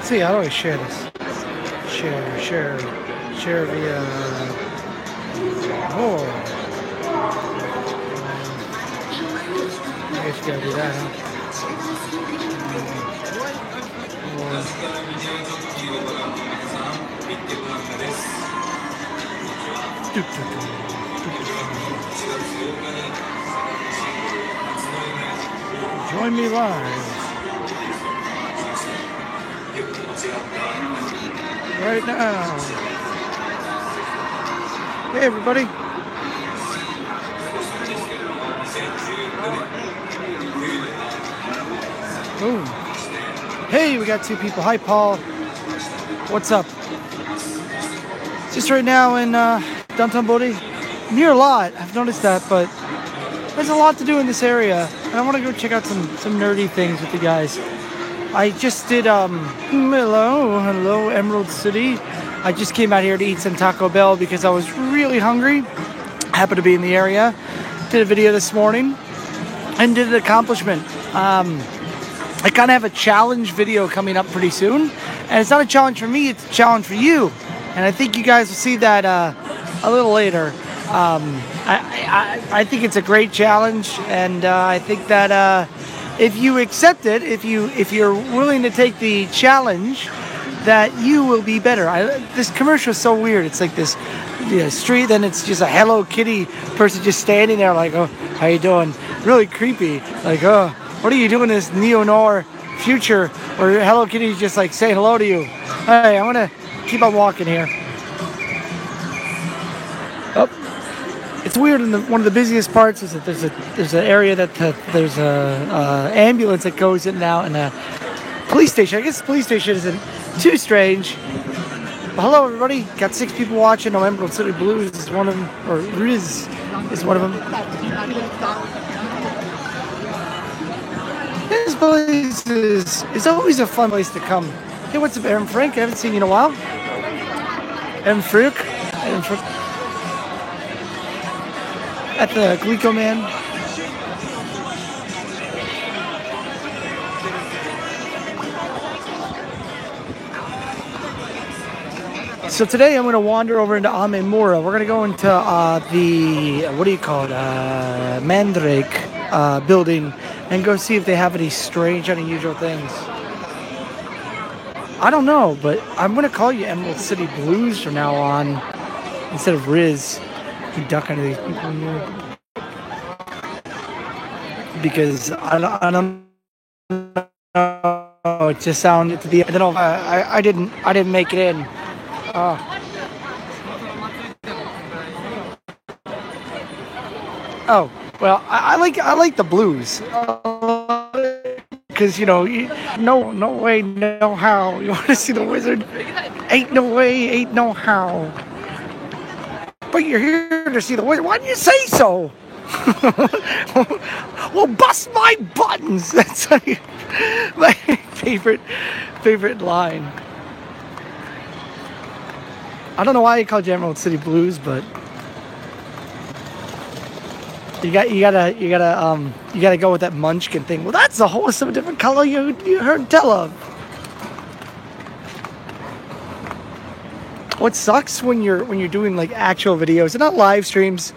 Let's see, how do I share this? Share via. Oh. I guess you gotta do that, huh? Join me live right now. Hey everybody. Boom. Hey, we got two people. Hi Paul. What's up? Just right now in downtown Bodie. I'm here a lot. I've noticed that, but there's a lot to do in this area, and I want to go check out some nerdy things with you guys. I just did hello Emerald City. I just came out here to eat some Taco Bell because I was really hungry. Happened to be in the area. Did a video this morning and did an accomplishment. I kind of have a challenge video coming up pretty soon, and it's not a challenge for me, it's a challenge for you, and I think you guys will see that a little later. I think it's a great challenge, and I think that if you accept it, if you're willing to take the challenge, that you will be better. This commercial is so weird. It's like this street, then it's just a Hello Kitty person just standing there like, oh, how you doing? Really creepy. Like, oh, what are you doing in this neo-noir future where Hello Kitty's just like saying hello to you? Hey, I'm gonna keep on walking here. Oh, it's weird. One of the busiest parts is that there's an area that there's a ambulance that goes in and out, and a police station. I guess the police station isn't too strange. But hello everybody. Got 6 people watching. Emerald City Blues is one of them, or Riz is one of them. This place is always a fun place to come. Hey, what's up, Aaron Frank? I haven't seen you in a while. Aaron Frank. At the Glico Man. So today I'm going to wander over into Amemura. We're going to go into the, what do you call it, Mandrake building and go see if they have any strange, unusual things. I don't know, but I'm going to call you Emerald City Blues from now on instead of Riz. You duck under these people here. Because I don't know, it just sounded to be, I don't know, I didn't make it in. Oh, well, I like the blues. Because, no way, no how. You want to see the wizard? Ain't no way, ain't no how. But you're here to see the wizard. Why didn't you say so? Well, bust my buttons. That's my favorite line. I don't know why you called Emerald City Blues, but you gotta go with that Munchkin thing. Well, that's a whole different color you heard tell of. What sucks when you're doing like actual videos and not live streams,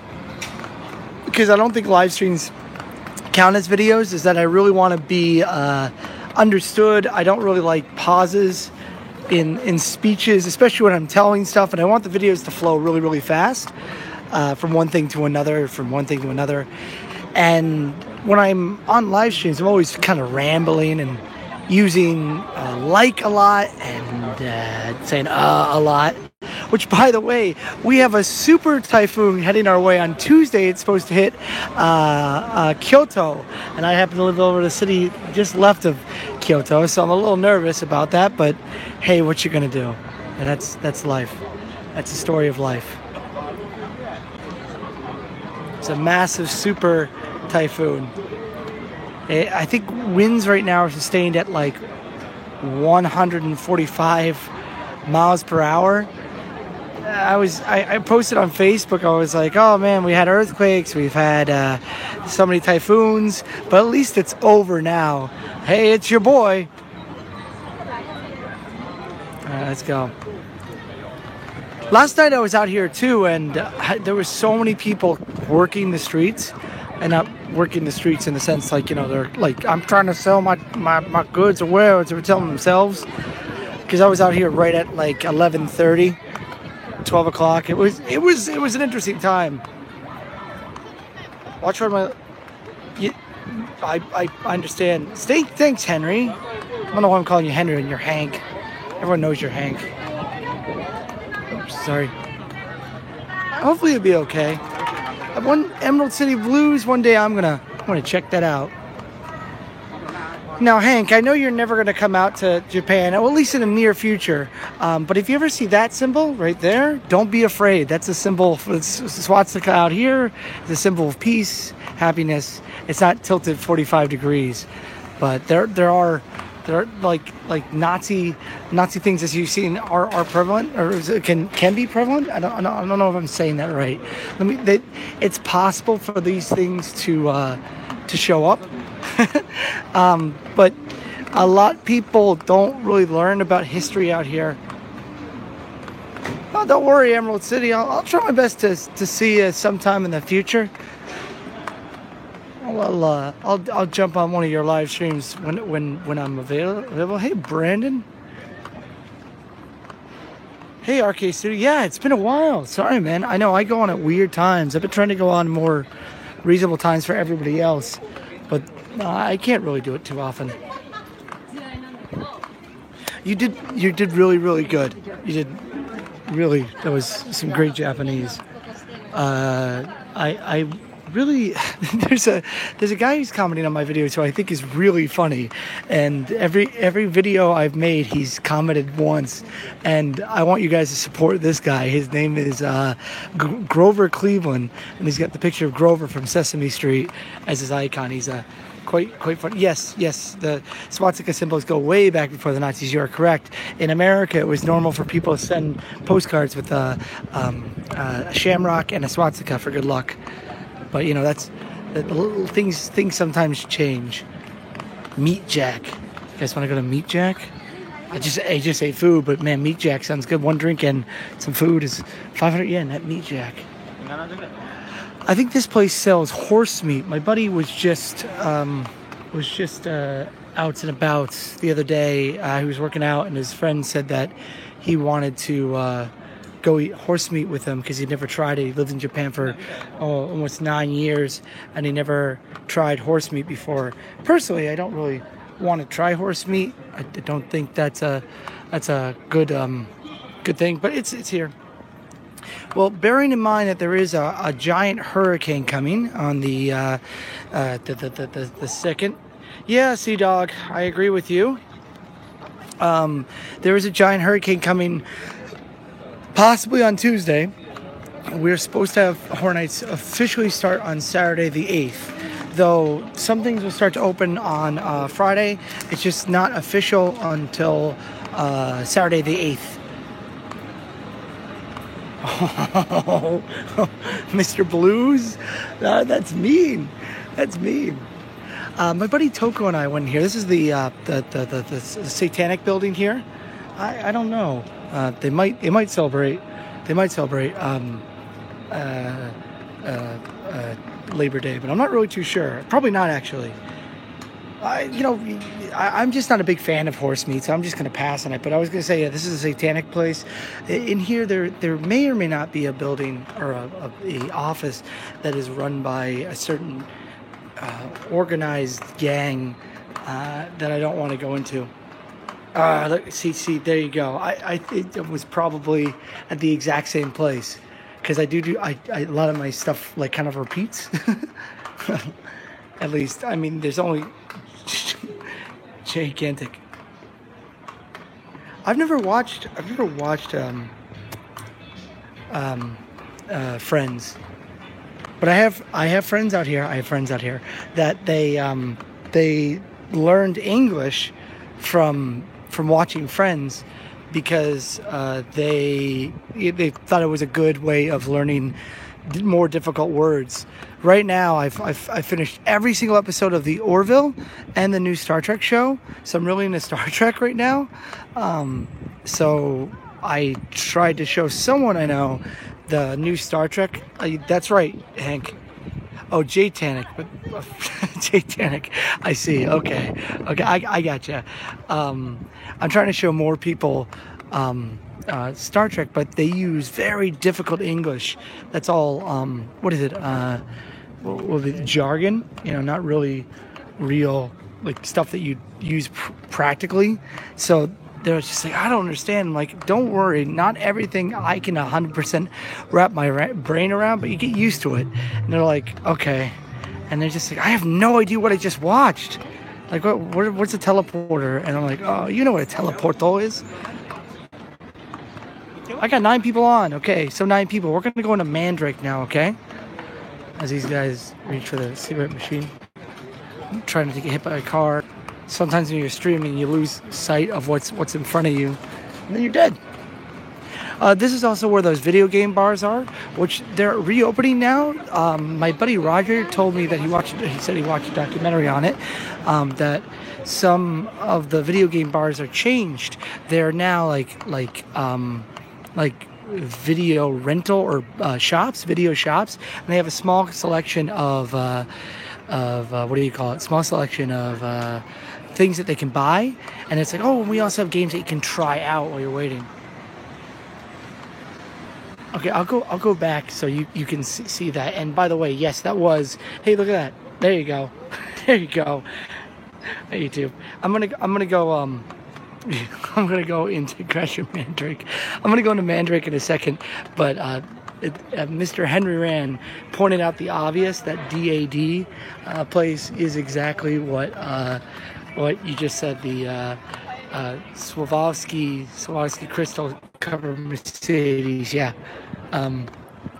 because I don't think live streams count as videos, is that I really want to be understood. I don't really like pauses in speeches, especially when I'm telling stuff, and I want the videos to flow really, really fast from one thing to another. And when I'm on live streams, I'm always kind of rambling and using like a lot and saying a lot. Which, by the way, we have a super typhoon heading our way on Tuesday. It's supposed to hit Kyoto, and I happen to live over the city just left of Kyoto, so I'm a little nervous about that. But hey, what you gonna do? And that's life. That's the story of life. It's a massive super typhoon. I think winds right now are sustained at like 145 miles per hour. I posted on Facebook. I was like, oh man, we had earthquakes, we've had so many typhoons, but at least it's over now. Hey, it's your boy. Let's go. Last night I was out here too, and there was so many people working the streets, and not working the streets in the sense like, you know, they're like, I'm trying to sell my goods or wares, or telling themselves. Because I was out here right at like 11:30, 12 o'clock. It was an interesting time. Watch where my. I understand. Thanks, Henry. I don't know why I'm calling you Henry and you're Hank. Everyone knows you're Hank. Oops, sorry. Hopefully it'll be okay. One Emerald City Blues. One day I'm gonna check that out. Now, Hank, I know you're never going to come out to Japan, or at least in the near future. But if you ever see that symbol right there, don't be afraid. That's a symbol for the swastika out here. It's a symbol of peace, happiness. It's not tilted 45 degrees, but there are like Nazi things as you've seen are prevalent, or can be prevalent. I don't know if I'm saying that right. It's possible for these things to show up. But a lot of people don't really learn about history out here. Oh, don't worry, Emerald City. I'll try my best to see you sometime in the future. Well, I'll jump on one of your live streams when I'm available. Hey, Brandon. Hey, RK Studio. Yeah, it's been a while. Sorry, man. I know I go on at weird times. I've been trying to go on more reasonable times for everybody else, but I can't really do it too often. You did really, really good. You did really. That was some great Japanese. I really there's a guy who's commenting on my videos who I think is really funny, and every video I've made he's commented once, and I want you guys to support this guy. His name is Grover Cleveland, and he's got the picture of Grover from Sesame Street as his icon. He's quite funny. Yes, the swastika symbols go way back before the Nazis. You are correct. In America, it was normal for people to send postcards with a shamrock and a swastika for good luck. But you know, that's the little things sometimes change. Meat Jack. You guys want to go to Meat Jack? I just ate food, but man, Meat Jack sounds good. One drink and some food is 500 yen at Meat Jack. I think this place sells horse meat. My buddy was just out and about the other day. He was working out, and his friend said that he wanted to go eat horse meat with him because he'd never tried it. He lived in Japan for almost 9 years, and he never tried horse meat before. Personally, I don't really want to try horse meat. I don't think that's a good thing, but it's here. Well, bearing in mind that there is a giant hurricane coming on the second. Yeah, Sea Dog, I agree with you. There is a giant hurricane coming possibly on Tuesday. We're supposed to have Horror Nights officially start on Saturday the 8th. Though some things will start to open on Friday. It's just not official until Saturday the 8th. Oh, Mr. Blues? That's mean. That's mean. My buddy Toko and I went here. This is the Satanic building here. I don't know. They might celebrate. They might celebrate Labor Day, but I'm not really too sure. Probably not actually. I'm just not a big fan of horse meat, so I'm just going to pass on it. But I was going to say, yeah, this is a satanic place. In here, there may or may not be a building or a office that is run by a certain organized gang that I don't want to go into. Look, see, there you go. I think it was probably at the exact same place because I do a lot of my stuff like kind of repeats. At least, I mean, there's only gigantic. I've never watched Friends, but I have friends out here. I have friends out here that they learned English from watching Friends because they thought it was a good way of learning more difficult words. Right now, I've finished every single episode of the Orville and the new Star Trek show, so I'm really into Star Trek right now. So I tried to show someone I know the new Star Trek. That's right, Hank. Oh, Jatanic, but Jatanic. I see. Okay. I gotcha. I'm trying to show more people Star Trek, but they use very difficult English. That's all. What is it? What was it? Jargon. Not really real like stuff that you use practically. So they're just like, I don't understand. I'm like, don't worry, not everything I can 100% wrap my brain around, but you get used to it. And they're like, okay. And they're just like, I have no idea what I just watched. Like, what's a teleporter? And I'm like, oh, you know what a teleporto is? I got 9 people on. Okay, so 9 people. We're going to go into Mandrake now, okay? As these guys reach for the cigarette machine. I'm trying to get hit by a car. Sometimes when you're streaming, you lose sight of what's in front of you, and then you're dead. This is also where those video game bars are, which they're reopening now. My buddy Roger told me that he said he watched a documentary on it, that some of the video game bars are changed. They're now like video rental or video shops, and they have a small selection of what do you call it? Small selection of things that they can buy, and it's like, oh, we also have games that you can try out while you're waiting. Okay, I'll go back so you can see that. And by the way, yes, that was. Hey, look at that. There you go. There you go. Hey, YouTube. I'm gonna go. I'm gonna go into Gresham Mandrake. I'm gonna go into Mandrake in a second, but Mr. Henry Rand pointed out the obvious, that DAD place is exactly what you just said. The Swarovski crystal covered Mercedes. Yeah.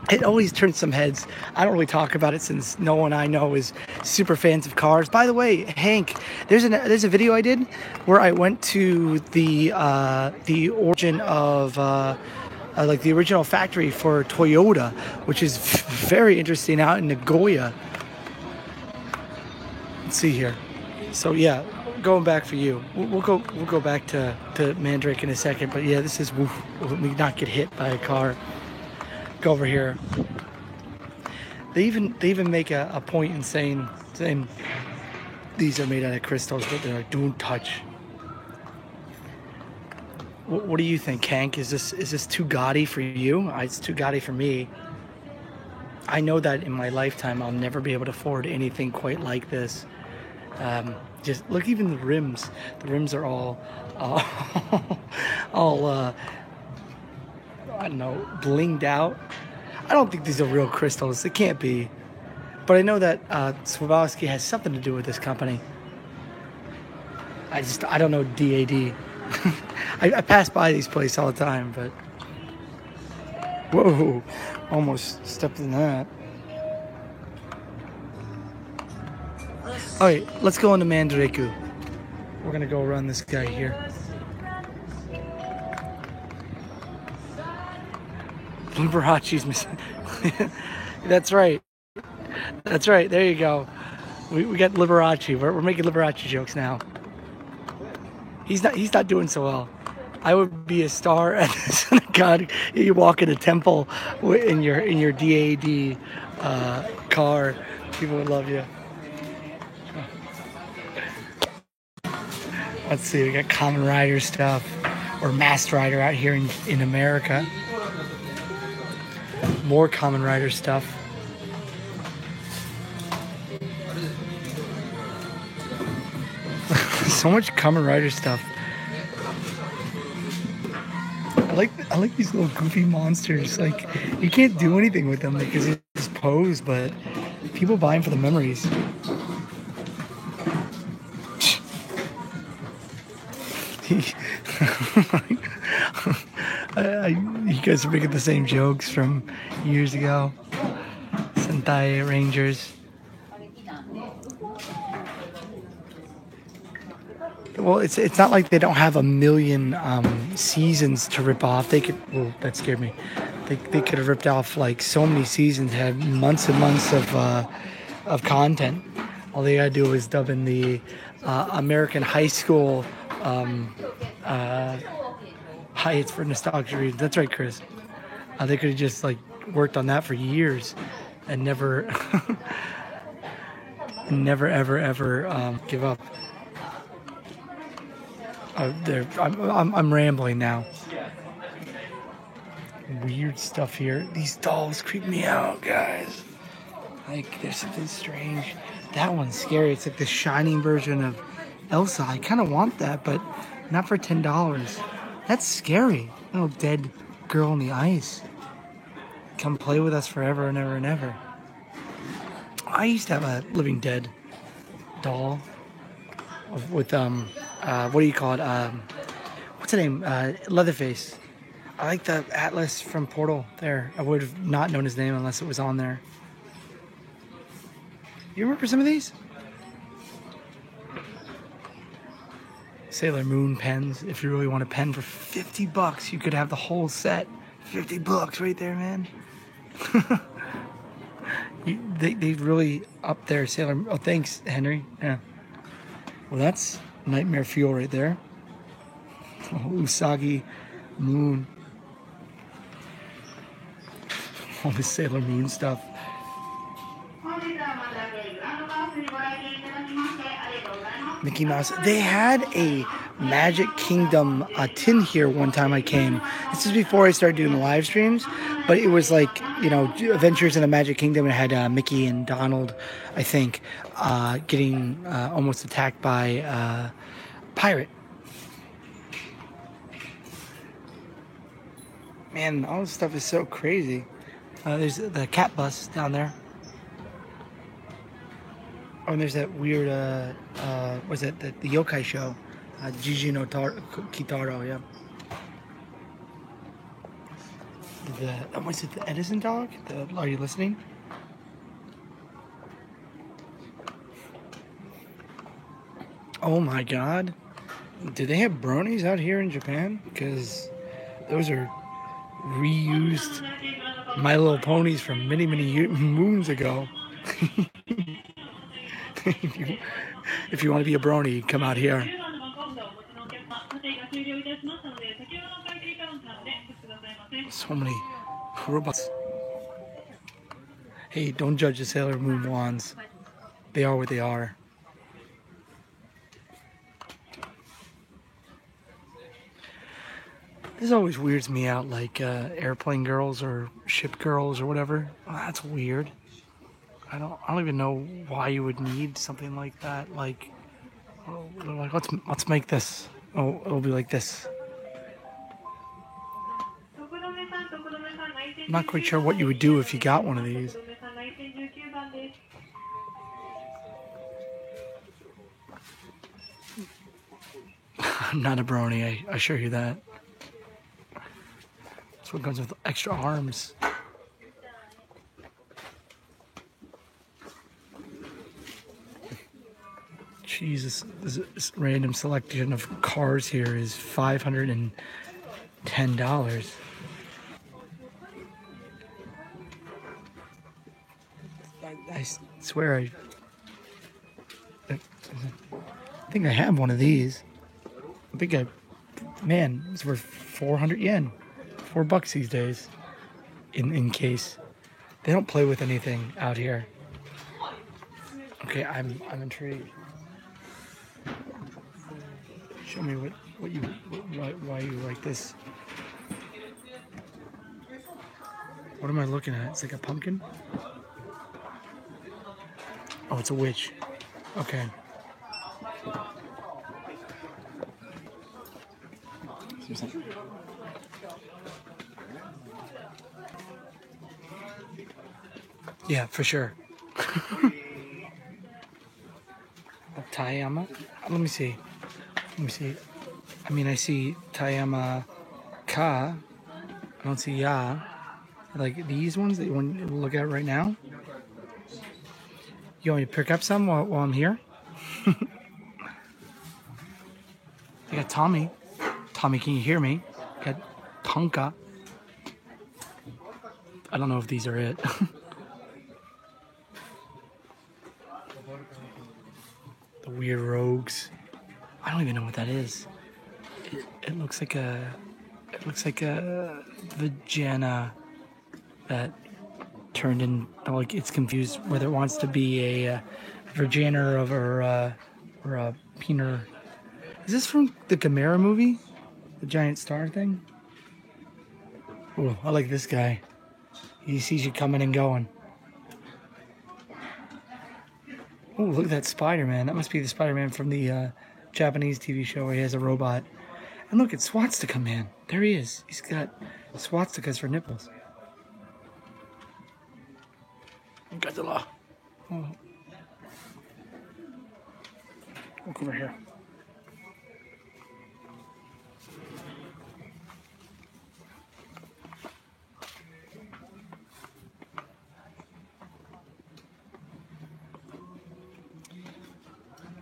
It always turns some heads. I don't really talk about it since no one I know is super fans of cars. By the way, Hank, there's a video I did where I went to the origin of like the original factory for Toyota, which is very interesting, out in Nagoya. Let's see here. So yeah, going back for you. We'll go back to Mandrake in a second. But yeah, this is let me not get hit by a car. Go over here. They even make a point in saying these are made out of crystals, but they're like, don't touch. What do you think, Hank? Is this too gaudy for you? It's too gaudy for me. I know that in my lifetime I'll never be able to afford anything quite like this. Just look, even the rims. The rims are all I don't know, blinged out. I don't think these are real crystals. It can't be. But I know that Swarovski has something to do with this company. I don't know DAD. I pass by these places all the time, but whoa, almost stepped in that. All right, let's go into Mandrake. We're gonna go around this guy here. Liberace's missing. That's right. That's right. There you go. We got Liberace. We're making Liberace jokes now. He's not doing so well. I would be a star at the synagogue. You walk in a temple in your DAD car. People would love you. Let's see. We got Kamen Rider stuff, or Masked Rider out here in America. More Kamen Rider stuff. So much Kamen Rider stuff. I like these little goofy monsters. Like, you can't do anything with them because they just pose, but people buy them for the memories. You guys are making the same jokes from years ago. Sentai Rangers. Well, it's not like they don't have a million seasons to rip off. They could. Oh, that scared me. They could have ripped off like so many seasons, had months and months of content. All they gotta do is dub in the American high school Heights for nostalgia reasons. That's right, Chris. They could have just like worked on that for years and never, never ever ever give up. I'm rambling now. Weird stuff here. These dolls creep me out, guys. Like, there's something strange. That one's scary. It's like the shining version of Elsa. I kind of want that, but not for $10. That's scary. Little dead girl on the ice. Come play with us forever and ever and ever. I used to have a Living Dead doll with what do you call it? What's the name? Leatherface. I like the Atlas from Portal there. I would have not known his name unless it was on there. You remember some of these? Sailor Moon pens. If you really want a pen for $50, you could have the whole set. $50 right there, man. They really up there, Sailor. Oh, thanks, Henry. Yeah. Well, that's nightmare fuel right there. Oh, Usagi Moon. All this Sailor Moon stuff. Mickey Mouse. They had a Magic Kingdom tin here one time I came. This is before I started doing the live streams, but it was like, you know, Adventures in the Magic Kingdom. It had Mickey and Donald, I think, getting almost attacked by a pirate. Man, all this stuff is so crazy. There's the cat bus down there. Oh, and there's that weird, what's that, the yokai show? Jiji no Kitaro, yeah. Was it the Edison dog? Are you listening? Oh my god. Do they have bronies out here in Japan? Because those are reused My Little Ponies from many, many moons ago. If you want to be a brony, come out here. So many robots. Hey, don't judge the Sailor Moon wands. They are what they are. This always weirds me out, like airplane girls or ship girls or whatever. Oh, that's weird. I don't even know why you would need something like that. Like let's make this. Oh, it'll be like this. I'm not quite sure what you would do if you got one of these. I'm not a brony, I assure you that. That's what comes with extra arms. Jesus, this random selection of cars here is $510. I swear I think I have one of these. I think man, it's worth 400 yen. $4 these days. In case. They don't play with anything out here. Okay, I'm intrigued. Show me why you like this. What am I looking at? It's like a pumpkin? Oh, it's a witch. Okay. Yeah, for sure. Taiyama? Let me see. I mean, I see Taiyama Ka. I don't see Ya. Like these ones that you want to look at right now. You want me to pick up some while I'm here? I got Tommy. Tommy, can you hear me? I got Tonka. I don't know if these are it. The weird rogues. I don't even know what that is. It looks like a vagina that turned in, like, it's confused whether it wants to be a vagina or a peener. Is this from the Gamera movie? The giant star thing? Oh, I like this guy. He sees you coming and going. Oh, look at that Spider-Man. That must be the Spider-Man from the Japanese TV show where he has a robot. And look, it's Swastika Man. There he is. He's got swastikas for nipples. Godzilla. Oh. Look over here.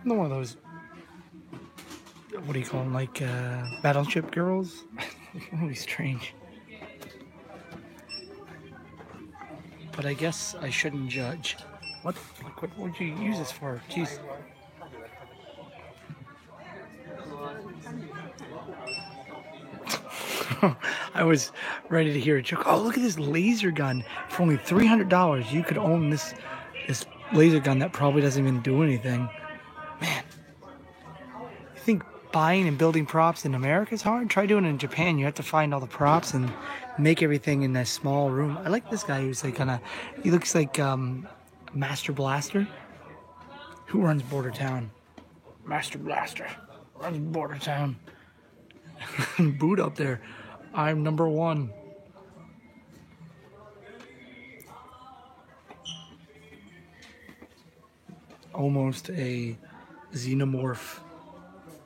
One of those, what do you call them, like battleship girls? Really strange. But I guess I shouldn't judge. What would you use this for? Jeez. I was ready to hear a joke. Oh, look at this laser gun. For only $300, you could own this laser gun that probably doesn't even do anything. Man, you think buying and building props in America is hard? Try doing it in Japan. You have to find all the props and make everything in a small room. I like this guy who's like he looks like Master Blaster. Who runs Border Town? Master Blaster runs Border Town. Boot up there. I'm number one. Almost a xenomorph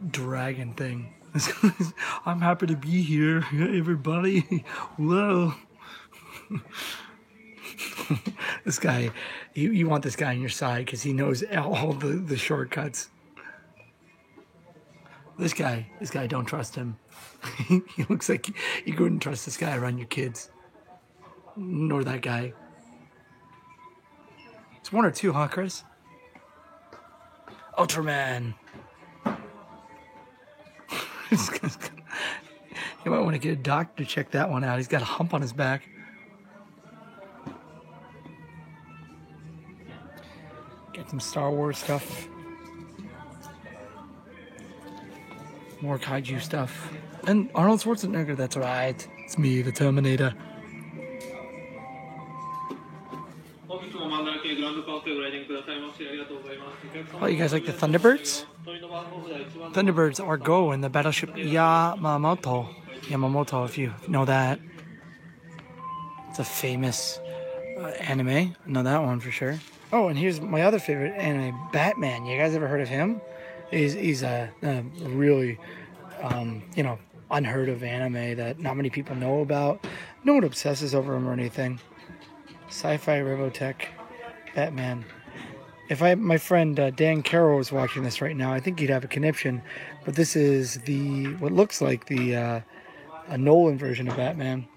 dragon thing. I'm happy to be here, everybody. Whoa. This guy, you want this guy on your side because he knows all the shortcuts. This guy, don't trust him. He looks like you couldn't trust this guy around your kids. Nor that guy. It's one or two, huh, Chris? Ultraman. You might want to get a doctor to check that one out. He's got a hump on his back. Get some Star Wars stuff. More kaiju stuff. And Arnold Schwarzenegger, that's right. It's me, the Terminator. Oh, you guys like the Thunderbirds? Thunderbirds are Go in the battleship Yamamoto, if you know that. It's a famous anime. I know that one for sure. Oh, and here's my other favorite anime, Batman. You guys ever heard of him? He's a really, unheard of anime that not many people know about. No one obsesses over him or anything. Sci-Fi Robotech, Batman. If my friend Dan Carroll was watching this right now, I think he'd have a conniption. But this is what looks like a Nolan version of Batman.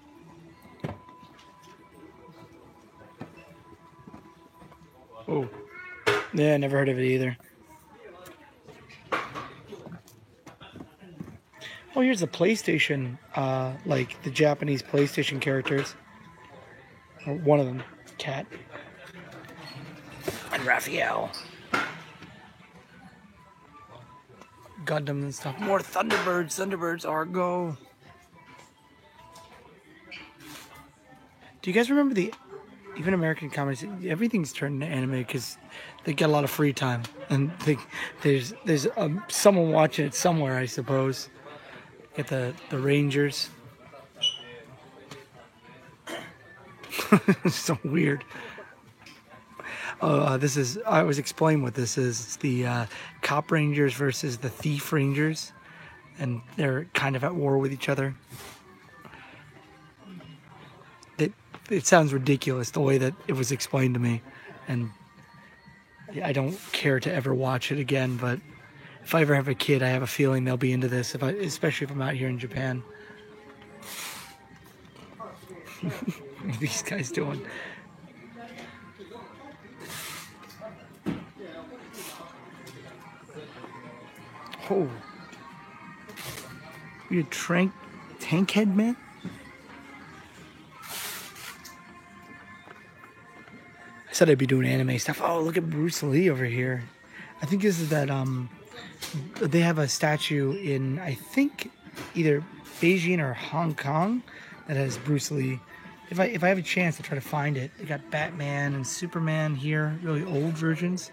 Oh, yeah, never heard of it either. Oh, here's the PlayStation, like the Japanese PlayStation characters. Or one of them, Cat. And Raphael. Gundam and stuff. More Thunderbirds. Thunderbirds are Go. Do you guys remember even American comedies? Everything's turned into anime because they get a lot of free time. And there's someone watching it somewhere, I suppose. Get the Rangers. It's so weird. I was explaining what this is. It's the Cop Rangers versus the Thief Rangers. And they're kind of at war with each other. It sounds ridiculous the way that it was explained to me. And I don't care to ever watch it again, but if I ever have a kid, I have a feeling they'll be into this, especially if I'm out here in Japan. What are these guys doing? Oh. You tank head man? I said I'd be doing anime stuff. Oh, look at Bruce Lee over here. I think this is that they have a statue in, I think, either Beijing or Hong Kong that has Bruce Lee. If I have a chance to try to find it, they got Batman and Superman here, really old versions.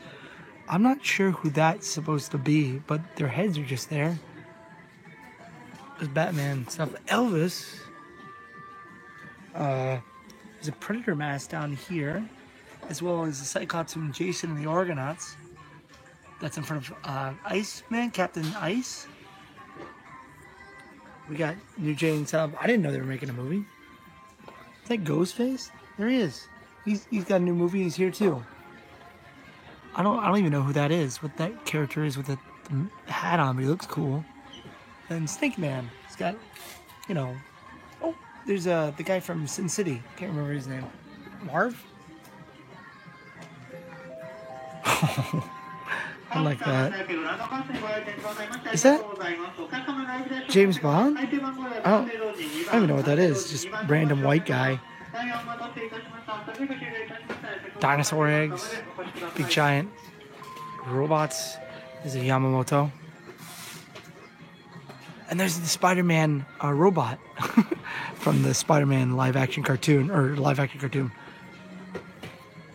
I'm not sure who that's supposed to be, but their heads are just there. There's Batman stuff. Elvis. There's a Predator mask down here, as well as the Cyclops and Jason and the Argonauts. That's in front of Iceman, Captain Ice. We got New Jane Sub. I didn't know they were making a movie. Is that Ghostface? There he is. He's got a new movie. He's here too. I don't even know who that is. What that character is with the hat on, but he looks cool. And Snake Man. He's got, you know. Oh, there's the guy from Sin City. Can't remember his name. Marv. I like that. Is that James Bond? I don't even know what that is. Just random white guy. Dinosaur eggs. Big giant robots. There's a Yamamoto. And there's the Spider-Man robot from the Spider-Man live-action cartoon.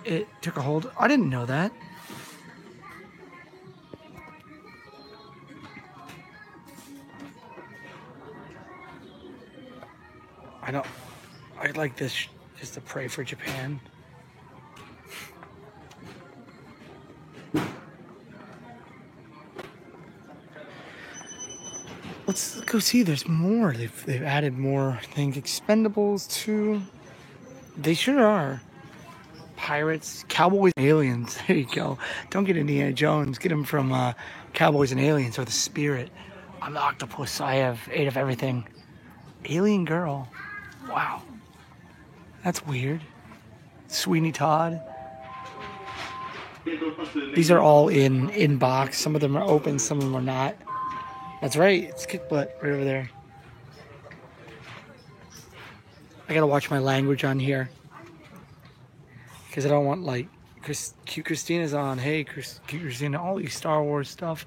It took a hold. I didn't know that. I'd like this just to pray for Japan. Let's go see. There's more. They've added more. I think Expendables 2. They sure are. Pirates, Cowboys, Aliens. There you go. Don't get Indiana Jones. Get him from Cowboys and Aliens or The Spirit. I'm the octopus. I have 8 of everything. Alien Girl. Wow. That's weird. Sweeney Todd. These are all in box. Some of them are open, some of them are not. That's right. It's Kick Butt right over there. I gotta watch my language on here. Because I don't want, like, Cute Christina's on. Hey, Cute Christina, all these Star Wars stuff.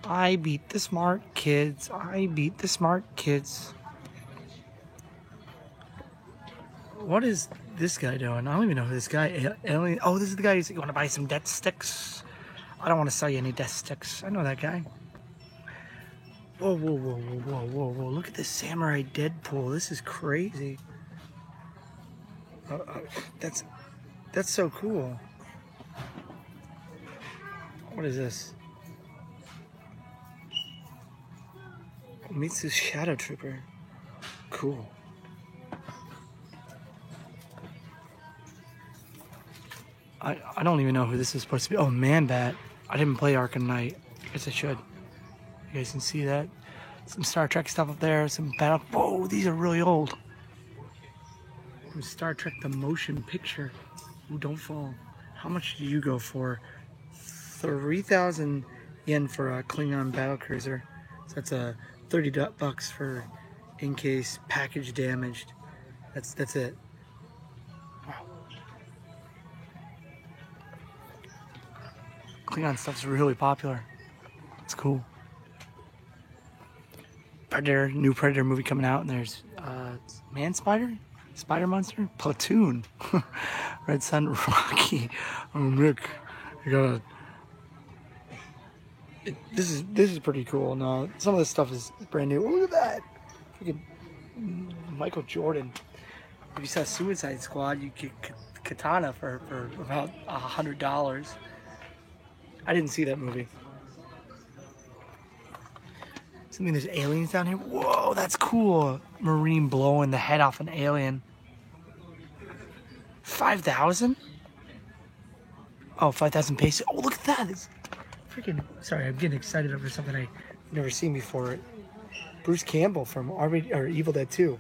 I beat the smart kids. I beat the smart kids. What is this guy doing? I don't even know who this guy is. Oh, this is the guy who's going to buy some death sticks. I don't want to sell you any death sticks. I know that guy. Whoa, whoa, whoa, whoa, whoa, whoa, whoa. Look at this Samurai Deadpool. This is crazy. That's so cool. What is this? Meets the Shadow Trooper. Cool. I don't even know who this is supposed to be. Oh, Man-Bat. I didn't play Arkham Knight. I guess I should. You guys can see that. Some Star Trek stuff up there. Some Battle... Whoa, these are really old. From Star Trek The Motion Picture. Ooh, don't fall. How much do you go for? 3,000 yen for a Klingon battlecruiser. So that's a $30 for in case package damaged. That's it. Wow. Klingon stuff's really popular. It's cool. Predator, new Predator movie coming out, and there's Man Spider, Spider Monster, Platoon, Red Sun, Rocky. Oh, Nick, you gotta. This is pretty cool. No, some of this stuff is brand new. Oh, look at that! Freaking Michael Jordan. If you saw Suicide Squad, you get Katana for about $100. I didn't see that movie. Something, there's aliens down here. Whoa, that's cool. Marine blowing the head off an alien. 5,000? Oh, 5,000 pesos. Oh, look at that. It's freaking. Sorry, I'm getting excited over something I've never seen before. Bruce Campbell from Evil Dead 2.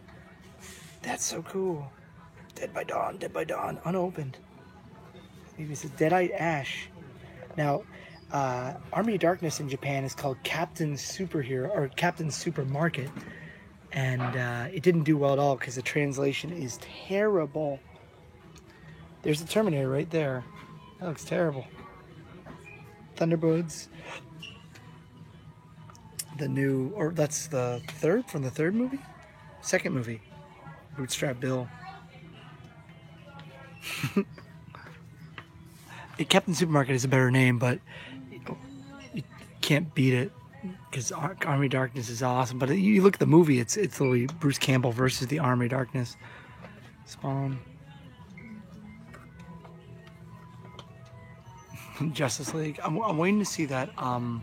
That's so cool. Dead by Dawn, unopened. Maybe it's a Deadite Ash. Now, Army of Darkness in Japan is called Captain Superhero or Captain Supermarket, and it didn't do well at all because the translation is terrible. There's the Terminator right there. That looks terrible. Thunderbirds. That's the third movie? Second movie. Bootstrap Bill. Captain Supermarket is a better name, but you can't beat it because Army of Darkness is awesome. But you look at the movie, it's literally Bruce Campbell versus the Army of Darkness. Spawn. Justice League. I'm waiting to see that. I'm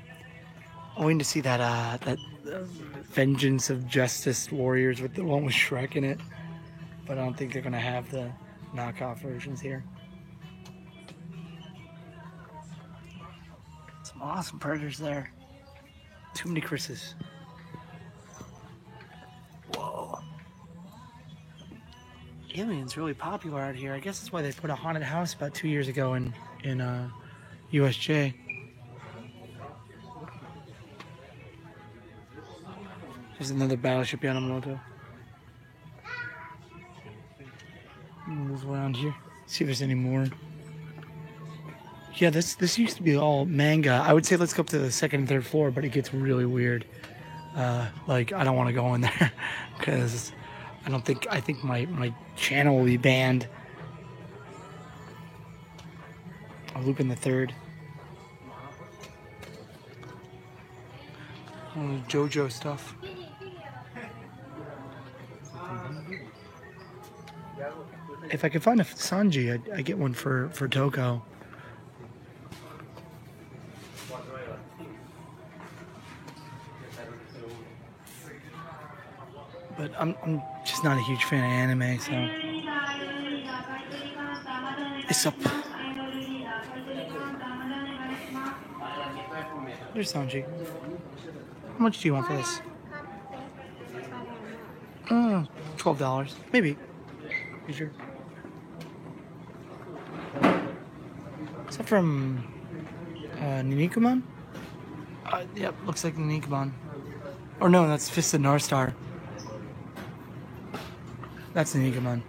waiting to see that Vengeance of Justice Warriors with the one with Shrek in it. But I don't think they're gonna have the knockoff versions here. Some awesome Predators there. Too many Chris's. Whoa. Alien's really popular out here. I guess that's why they put a haunted house about 2 years ago in USJ. There's another Battleship Yamamoto. Move around here. See if there's any more. Yeah, this used to be all manga. I would say let's go up to the second and third floor, but it gets really weird. Like I don't want to go in there because I think my channel will be banned. I'll loop in the third. JoJo stuff. If I could find a Sanji, I'd get one for Toko. But I'm just not a huge fan of anime, so it's up. There's Sanji. How much do you want for this? $12, maybe. You sure? Is that from Ninikuman? Yep, looks like Ninikuman. Or no, that's Fist of North Star. That's Ninikuman.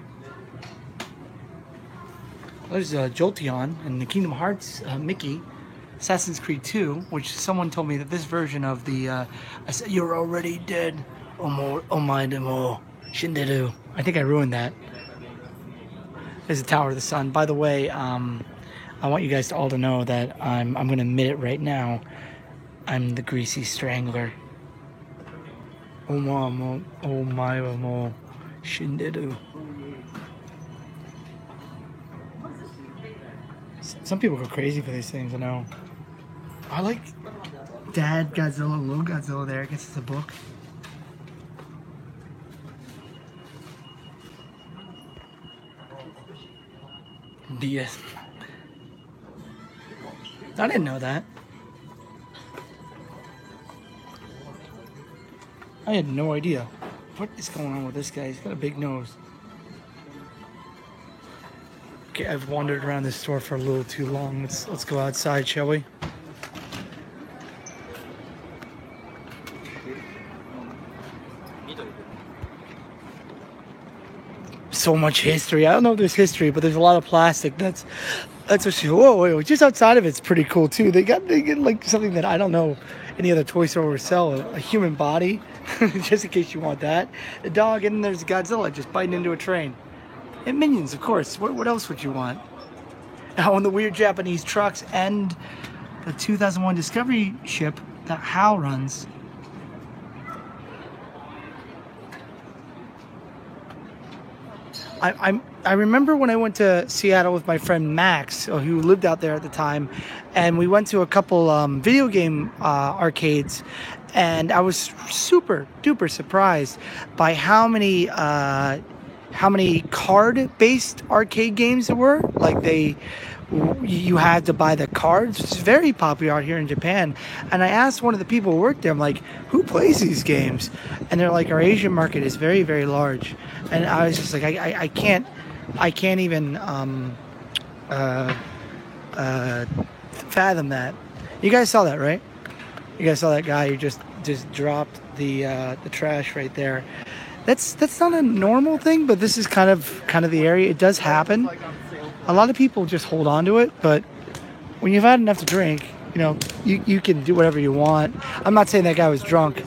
There's Jolteon and the Kingdom Hearts Mickey. Assassin's Creed 2, which someone told me that this version of the I said you're already dead. Omaidemo Shinderu. I think I ruined that. There's a Tower of the Sun. By the way, I want you guys to all to know that I'm going to admit it right now. I'm the Greasy Strangler. Omaidemo Shinderu. Some people go crazy for these things, I know. I like Dad Godzilla, Little Godzilla there. I guess it's a book. DS. I didn't know that. I had no idea. What is going on with this guy? He's got a big nose. Okay, I've wandered around this store for a little too long. Let's go outside, shall we? So much history. I don't know if there's history, but there's a lot of plastic. That's what she. Whoa, wait, just outside of it's pretty cool too. They get like something that I don't know any other toy store would sell. A human body, just in case you want that. A dog, and then there's Godzilla just biting into a train. And Minions, of course. What else would you want? Oh, and the weird Japanese trucks and the 2001 Discovery ship that HAL runs. I remember when I went to Seattle with my friend Max, who lived out there at the time, and we went to a couple video game arcades, and I was super duper surprised by how many card-based arcade games there were. Like you had to buy the cards. It's very popular out here in Japan. And I asked one of the people who worked there, I'm like, who plays these games? And they're like, our Asian market is very, very large. And I was just like, I can't I can't even fathom that. You guys saw that, right? You guys saw that guy who just dropped the trash right there. That's not a normal thing, but this is kind of the area. It does happen. A lot of people just hold on to it, but when you've had enough to drink, you know, you can do whatever you want. I'm not saying that guy was drunk.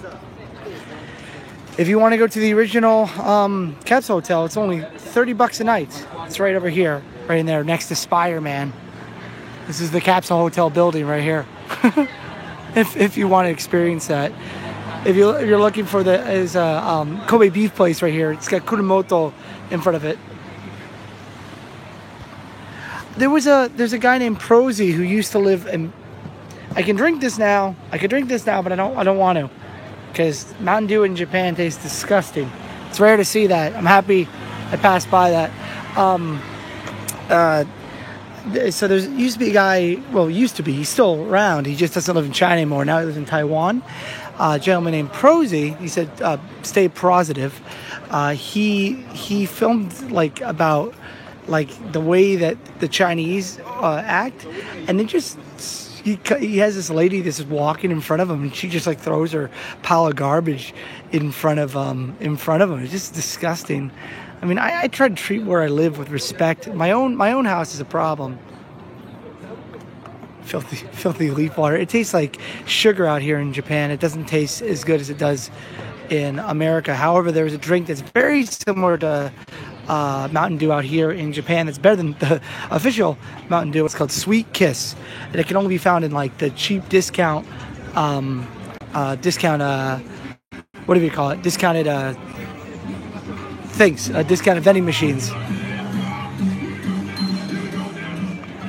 If you want to go to the original Capsule Hotel, it's only $30 a night. It's right over here, right in there, next to Spire, man. This is the Capsule Hotel building right here. if you want to experience that. If you're looking for is a Kobe beef place right here. It's got Kurumoto in front of it. There's a guy named Prosy who used to live in. I could drink this now, but I don't want to, because Mountain Dew in Japan tastes disgusting. It's rare to see that. I'm happy I passed by that. So there used to be a guy. Well, he's still around. He just doesn't live in China anymore. Now he lives in Taiwan. A gentleman named Prosy. He said, "Stay positive." He filmed about the way that the Chinese act, and it just he has this lady that's walking in front of him, and she just throws her pile of garbage in front of him. It's just disgusting. I mean, I try to treat where I live with respect. My own house is a problem. Filthy leaf water. It tastes like sugar out here in Japan. It doesn't taste as good as it does in America. However, there's a drink that's very similar to Mountain Dew out here in Japan. It's better than the official Mountain Dew. It's called Sweet Kiss, and it can only be found in the cheap discount. What do you call it? Discounted things. Discounted vending machines.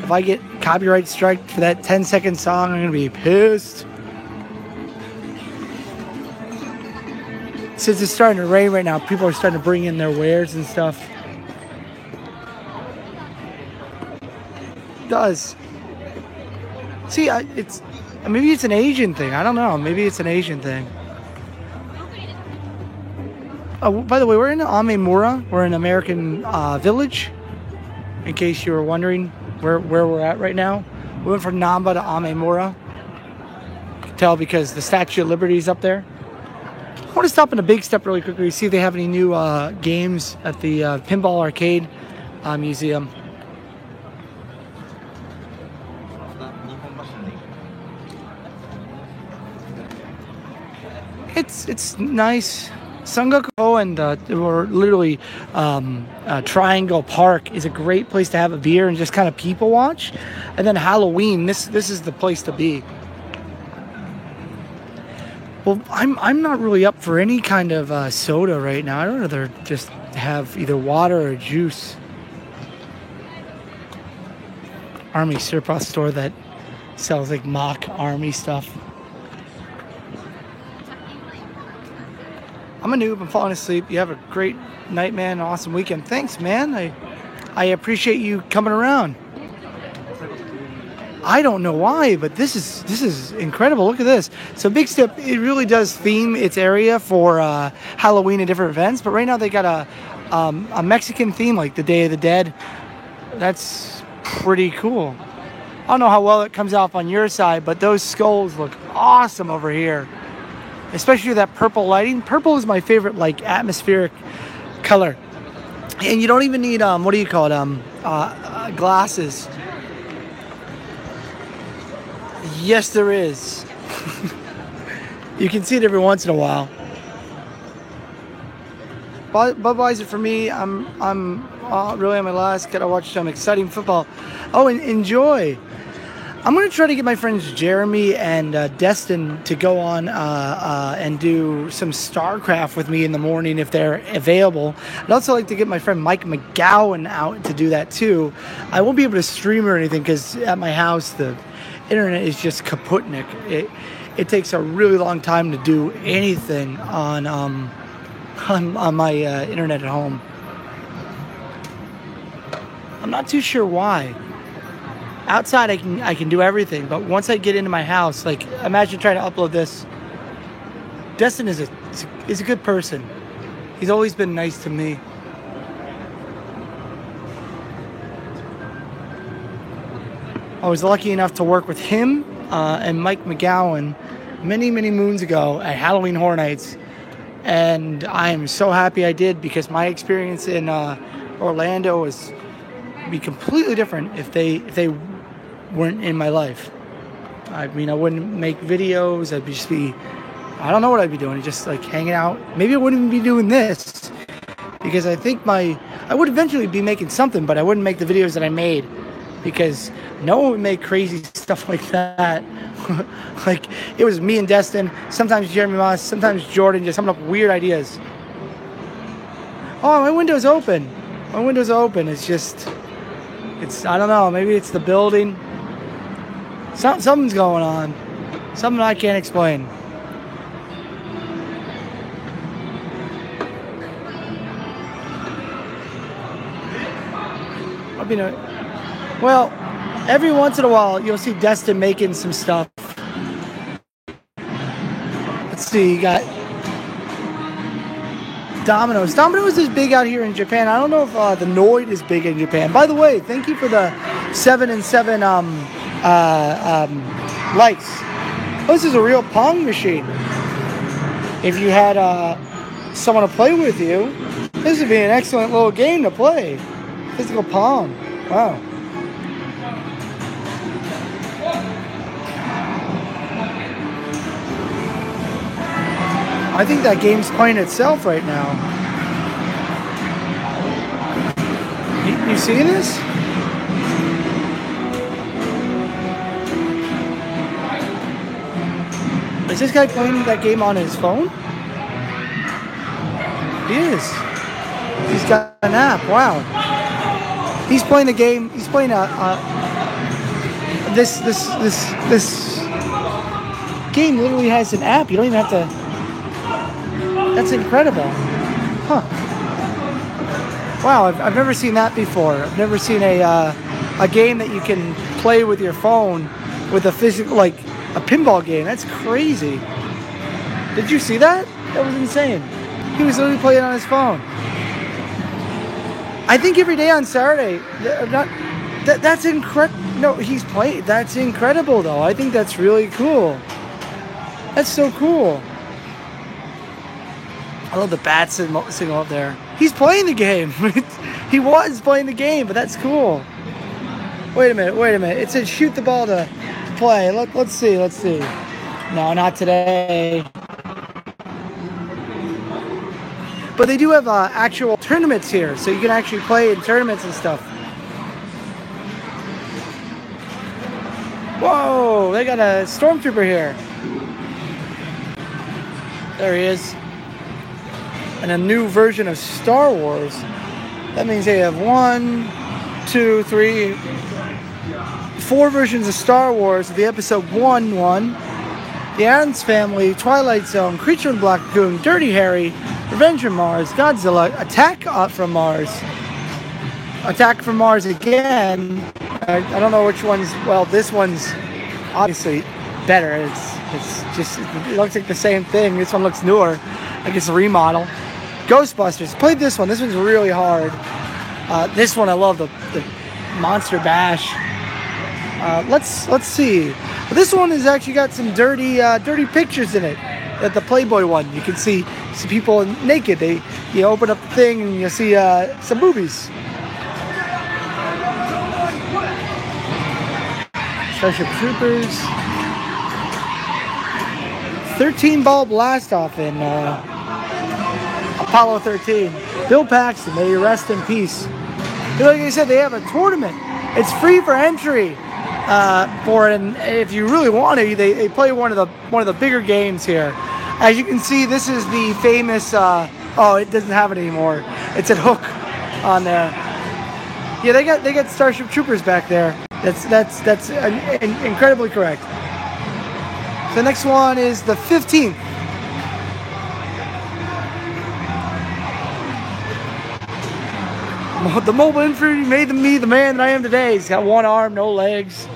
If I get copyright strike for that 10-second song, I'm gonna be pissed. Since it's starting to rain right now, people are starting to bring in their wares and stuff. It does. See, maybe it's an Asian thing. I don't know. Maybe it's an Asian thing. Oh, by the way, we're in Amemura. We're in American Village. In case you were wondering where we're at right now. We went from Namba to Amemura. You can tell because the Statue of Liberty is up there. I want to stop in a Big Step really quickly to see if they have any new games at the Pinball Arcade Museum. It's nice. Sangaku and or literally Triangle Park is a great place to have a beer and just kind of people watch. And then Halloween, this is the place to be. Well, I'm not really up for any kind of soda right now. I'd rather just have either water or juice. Army surplus store that sells mock army stuff. I'm a noob. I'm falling asleep. You have a great night, man. Awesome weekend. Thanks, man. I appreciate you coming around. I don't know why, but this is incredible. Look at this. So Big Step, it really does theme its area for Halloween and different events. But right now they got a Mexican theme, like the Day of the Dead. That's pretty cool. I don't know how well it comes off on your side, but those skulls look awesome over here. Especially that purple lighting. Purple is my favorite, atmospheric color. And you don't even need, glasses. Yes, there is. You can see it every once in a while. Budweiser for me. I'm really on my last. Gotta watch some exciting football. Oh, and enjoy. I'm going to try to get my friends Jeremy and Destin to go on and do some StarCraft with me in the morning if they're available. I'd also like to get my friend Mike McGowan out to do that too. I won't be able to stream or anything because at my house the internet is just kaputnik. It takes a really long time to do anything on my internet at home. I'm not too sure why. Outside, I can do everything, but once I get into my house, imagine trying to upload this. Destin is a good person. He's always been nice to me. I was lucky enough to work with him and Mike McGowan many, many moons ago at Halloween Horror Nights. And I am so happy I did, because my experience in Orlando was be completely different if they weren't in my life. I mean, I wouldn't make videos. I'd just be, I don't know what I'd be doing. Just like hanging out. Maybe I wouldn't even be doing this, because I think I would eventually be making something, but I wouldn't make the videos that I made, because no one would make crazy stuff like that. Like, it was me and Destin, sometimes Jeremy Moss, sometimes Jordan, just coming up with weird ideas. Oh, my window's open. My window's open. It's just, I don't know, maybe it's the building. Something's going on. Something I can't explain. Well, every once in a while, you'll see Destin making some stuff. Let's see, you got Domino's. Domino's is big out here in Japan. I don't know if the Noid is big in Japan. By the way, thank you for the 7 and 7 likes. Oh, this is a real Pong machine. If you had someone to play with you, this would be an excellent little game to play. Physical Pong. Wow. I think that game's playing itself right now. You see this? Is this guy playing that game on his phone? He is. He's got an app. Wow. He's playing a game. He's playing this game literally has an app. You don't even have to. That's incredible. Huh. Wow, I've never seen that before. I've never seen a game that you can play with your phone with a physical, like a pinball game. That's crazy. Did you see that? That was insane. He was literally playing on his phone. I think every day on Saturday. That's incredible. No, he's playing. That's incredible, though. I think that's really cool. That's so cool. I love the bat signal up there. He's playing the game. He was playing the game, but that's cool. Wait a minute. It said shoot the ball to play. Let's see. No, not today. But they do have actual tournaments here, so you can actually play in tournaments and stuff. Whoa, they got a stormtrooper here. There he is. And a new version of Star Wars. That means they have 4 versions of Star Wars. The episode 1, The Addams Family, Twilight Zone, Creature in the Black Lagoon, Dirty Harry, Revenge from Mars, Godzilla, Attack from Mars, Attack from Mars again. I don't know which one's. Well, this one's obviously better. It looks like the same thing. This one looks newer. I guess a remodel. Ghostbusters. Played this one. This one's really hard. This one I love, the Monster Bash. Let's see. This one has actually got some dirty pictures in it. The Playboy one, you can see some people naked. You open up the thing and you see some boobies. Starship Troopers. 13-ball blast-off in Apollo 13. Bill Paxton, may you rest in peace. Like I said, they have a tournament. It's free for entry. If you really want to, they play one of the bigger games here. As you can see, this is the famous. It doesn't have it anymore. It's at Hook on there. Yeah, they got Starship Troopers back there. That's incredibly correct. The next one is the 15th. The mobile infantry made me the man that I am today. He's got one arm, no legs.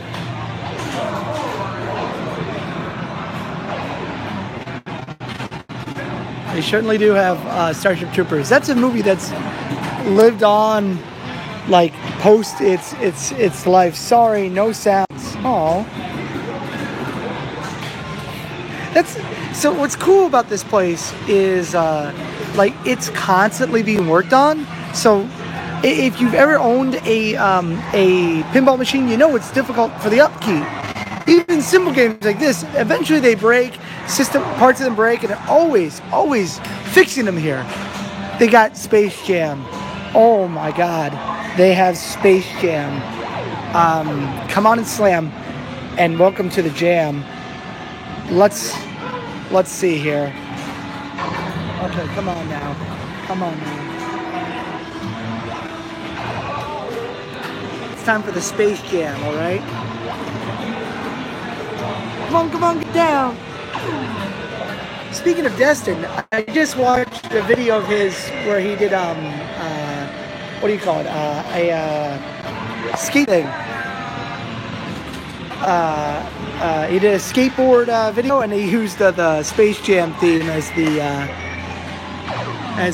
They certainly do have Starship Troopers. That's a movie that's lived on, like, post its life. Sorry, no sounds. Oh. That's so. What's cool about this place is like it's constantly being worked on. So if you've ever owned a pinball machine, you know it's difficult for the upkeep. Even simple games like this, eventually they break. Parts of them break, and they're always fixing them here. They got Space Jam. Oh my God, they have Space Jam. Come on and slam, and welcome to the jam. Let's see here. Okay, come on now. It's time for the Space Jam, all right? Come on, get down. Speaking of Destin, I just watched a video of his where he did what do you call it? A skate thing. He did a skateboard video, and he used the Space Jam theme as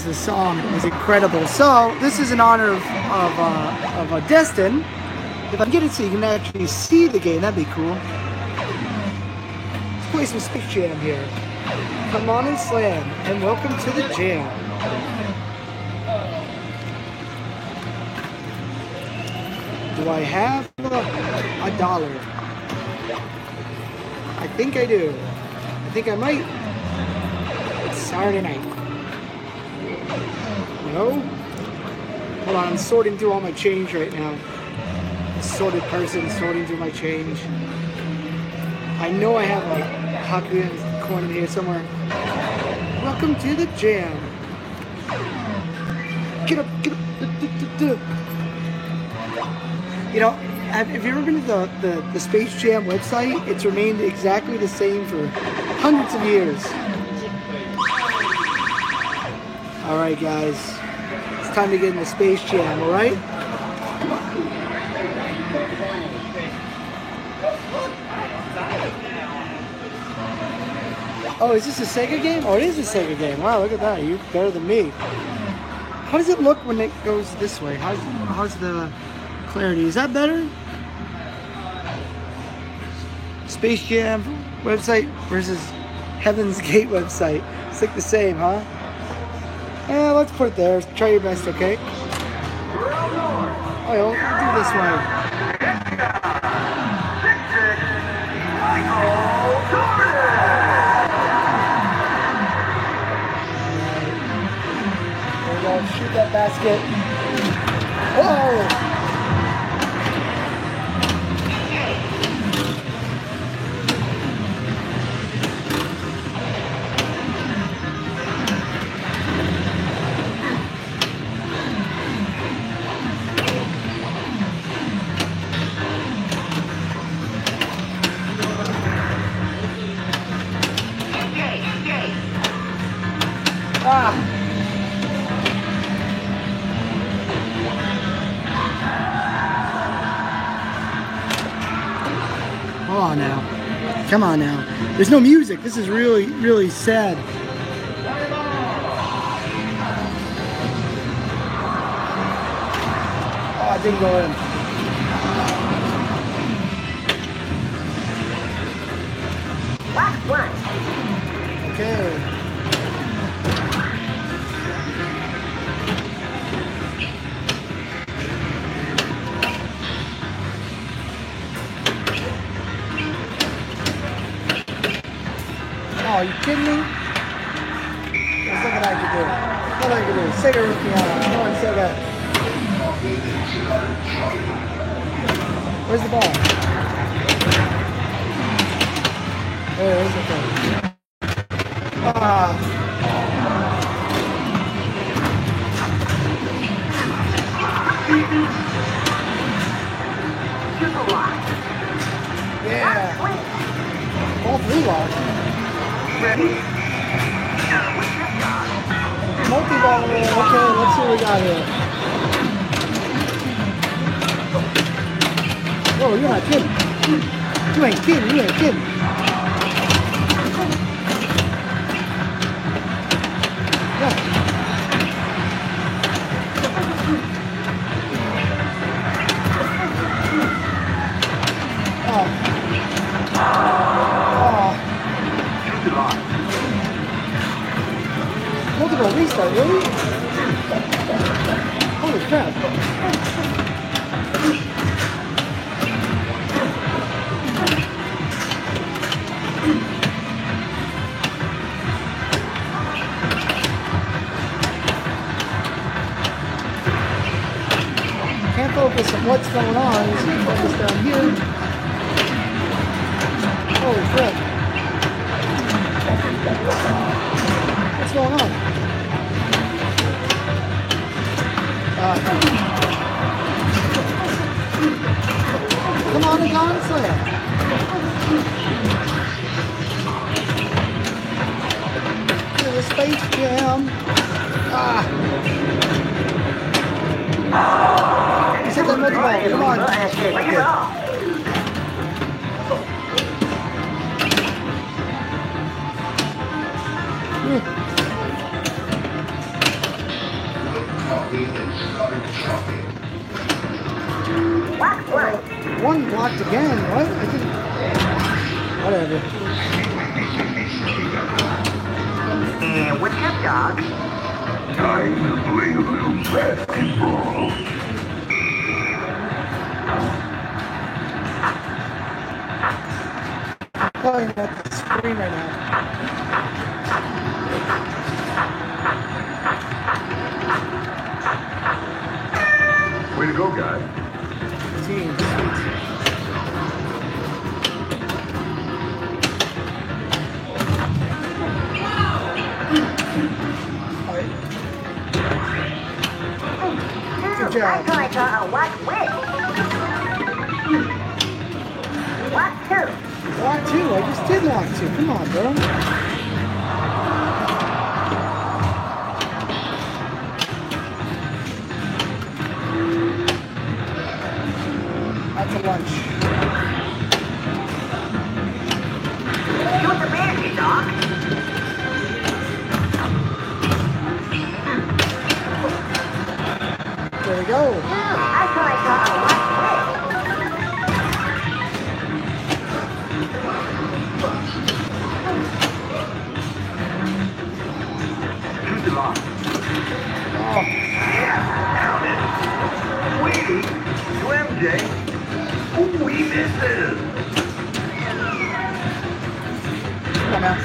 the song. It was incredible. So this is in honor of Destin. If I can get it so you can actually see the game, that'd be cool. Let's play some Space Jam here. Come on and slam, and welcome to the jam. Do I have a dollar? I think I do. I think I might. It's Saturday night. No? Hold on, I'm sorting through all my change right now. Sorted person, sorting through my change. I know I have a Hakuin coin in here somewhere. Welcome to the jam. Get up. You know, have you ever been to the Space Jam website? It's remained exactly the same for hundreds of years. Alright guys, it's time to get into Space Jam, alright? Oh, is this a Sega game? Oh, it is a Sega game. Wow, look at that. You're better than me. How does it look when it goes this way? How's the clarity? Is that better? Space Jam website versus Heaven's Gate website. It's like the same, huh? Yeah, let's put it there. Try your best, okay? Oh, do this way. There we go. Shoot that basket. Whoa! Come on now. There's no music. This is really, really sad. Oh, it didn't go in. Last one. Okay. Oh, are you kidding me? There's nothing I can do. Nothing I can do. Sega ripped me out. Come on, Sega. Where's the ball? Where's the thing? Yeah. All three locked. Ready? Multi-ball. Okay, let's see what we got here. Whoa, you're not kidding. You ain't kidding. Yeah. Oh. focus on what's going on. Is you focus down here. Holy crap. What's going on? Come on, Gun Slayer. To the Space Jam. He's hit that mother ball. Come on. One blocked again. What? I think. Whatever. And what's up, dog? Time to play a little basketball. Playing at the screen right now. Way to go, guys. Team. Good job. I got a what with? What two? Lock two. I just did lock two. Come on, bro. That's a lunch. Shoot the basket, dog. There we go. I thought I got a what with? Shoot the lock. Oh, Yeah, down it. Wait, to MJ. Ooh, he misses. come on now.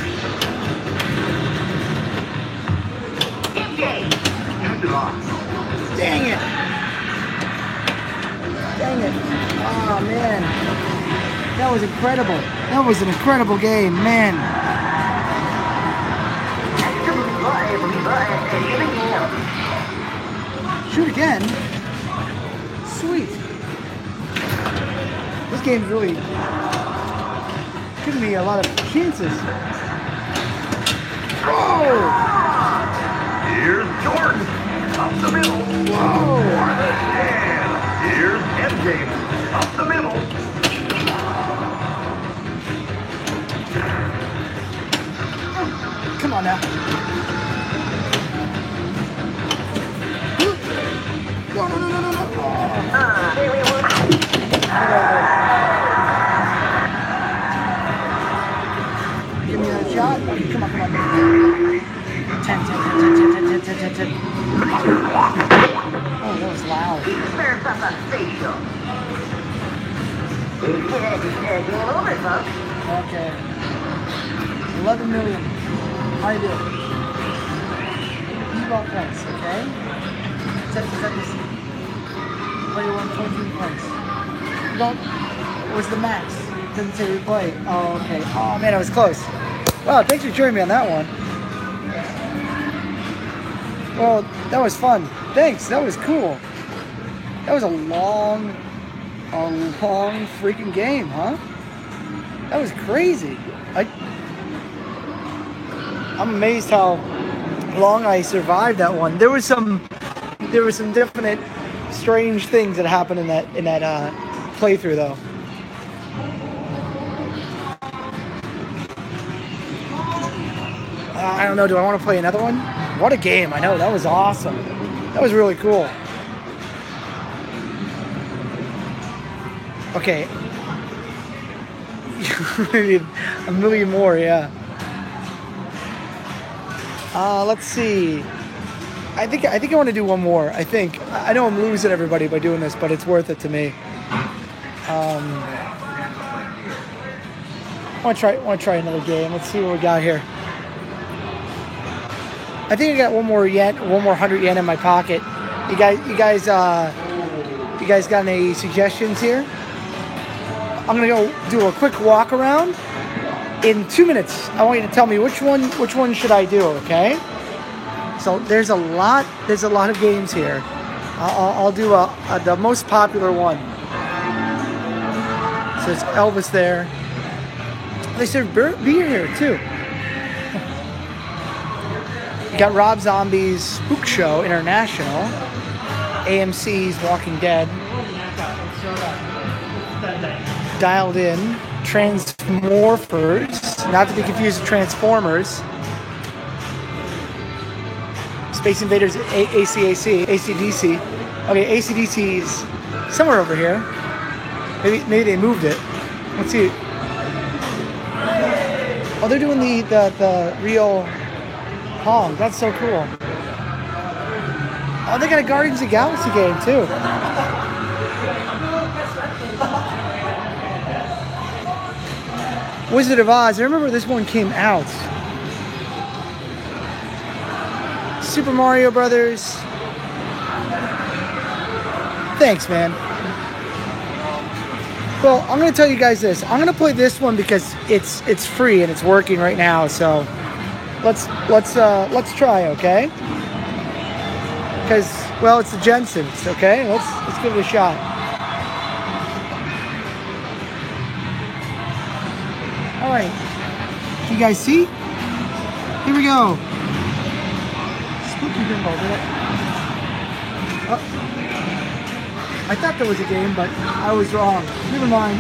MJ. Shoot the lock. Dang it. Dang it. Oh, man. That was incredible. That was an incredible game, man. Shoot again. Sweet. This game's really giving me a lot of chances. Whoa! Here's Jordan. Up the middle. Whoa! And here's MJ. Up the middle. Come on now. No, no, no, no, no, no. Give me another shot. Come on, come on. 10, 10, 10, 10, 10, 10, 10, 10, 10. Oh, that was loud. Serves up a facial. Game over, folks. Okay. 11 million. How you doing? Ball points, okay? Set this. Play 114 points. You don't. Where's the max? Doesn't say replay. Oh, okay. Oh man, I was close. Wow, thanks for joining me on that one. Well, that was fun. Thanks. That was cool. That was a long freaking game, huh? That was crazy. I'm amazed how long I survived that one. There were some definite strange things that happened in that playthrough though. I don't know. Do I want to play another one? What a game! I know that was awesome. That was really cool. Okay. A million more, yeah. Let's see. I think I want to do one more. I know I'm losing everybody by doing this, but it's worth it to me. I want to try another game. Let's see what we got here. I think I got one more 100 yen in my pocket. You guys, You guys got any suggestions here? I'm gonna go do a quick walk around. In 2 minutes, I want you to tell me which one should I do, okay? So there's a lot of games here. I'll do the most popular one. So there's Elvis there. They serve beer here too. You got Rob Zombie's Spook Show International, AMC's Walking Dead, Dialed In, Transmorphers, not to be confused with Transformers, Space Invaders, AC/DC. Okay, AC/DC is somewhere over here. Maybe they moved it. Let's see. Oh, they're doing the real Pong. That's so cool. Oh, they got a Guardians of the Galaxy game too. Wizard of Oz. I remember this one came out. Super Mario Brothers. Thanks, man. Well, I'm gonna tell you guys this. I'm gonna play this one because it's free and it's working right now. So let's try, okay? Because well, it's the Jensens, okay? Let's give it a shot. All right. You guys see? Here we go. Spooky Pinball, did it? Oh. I thought there was a game, but I was wrong. Never mind.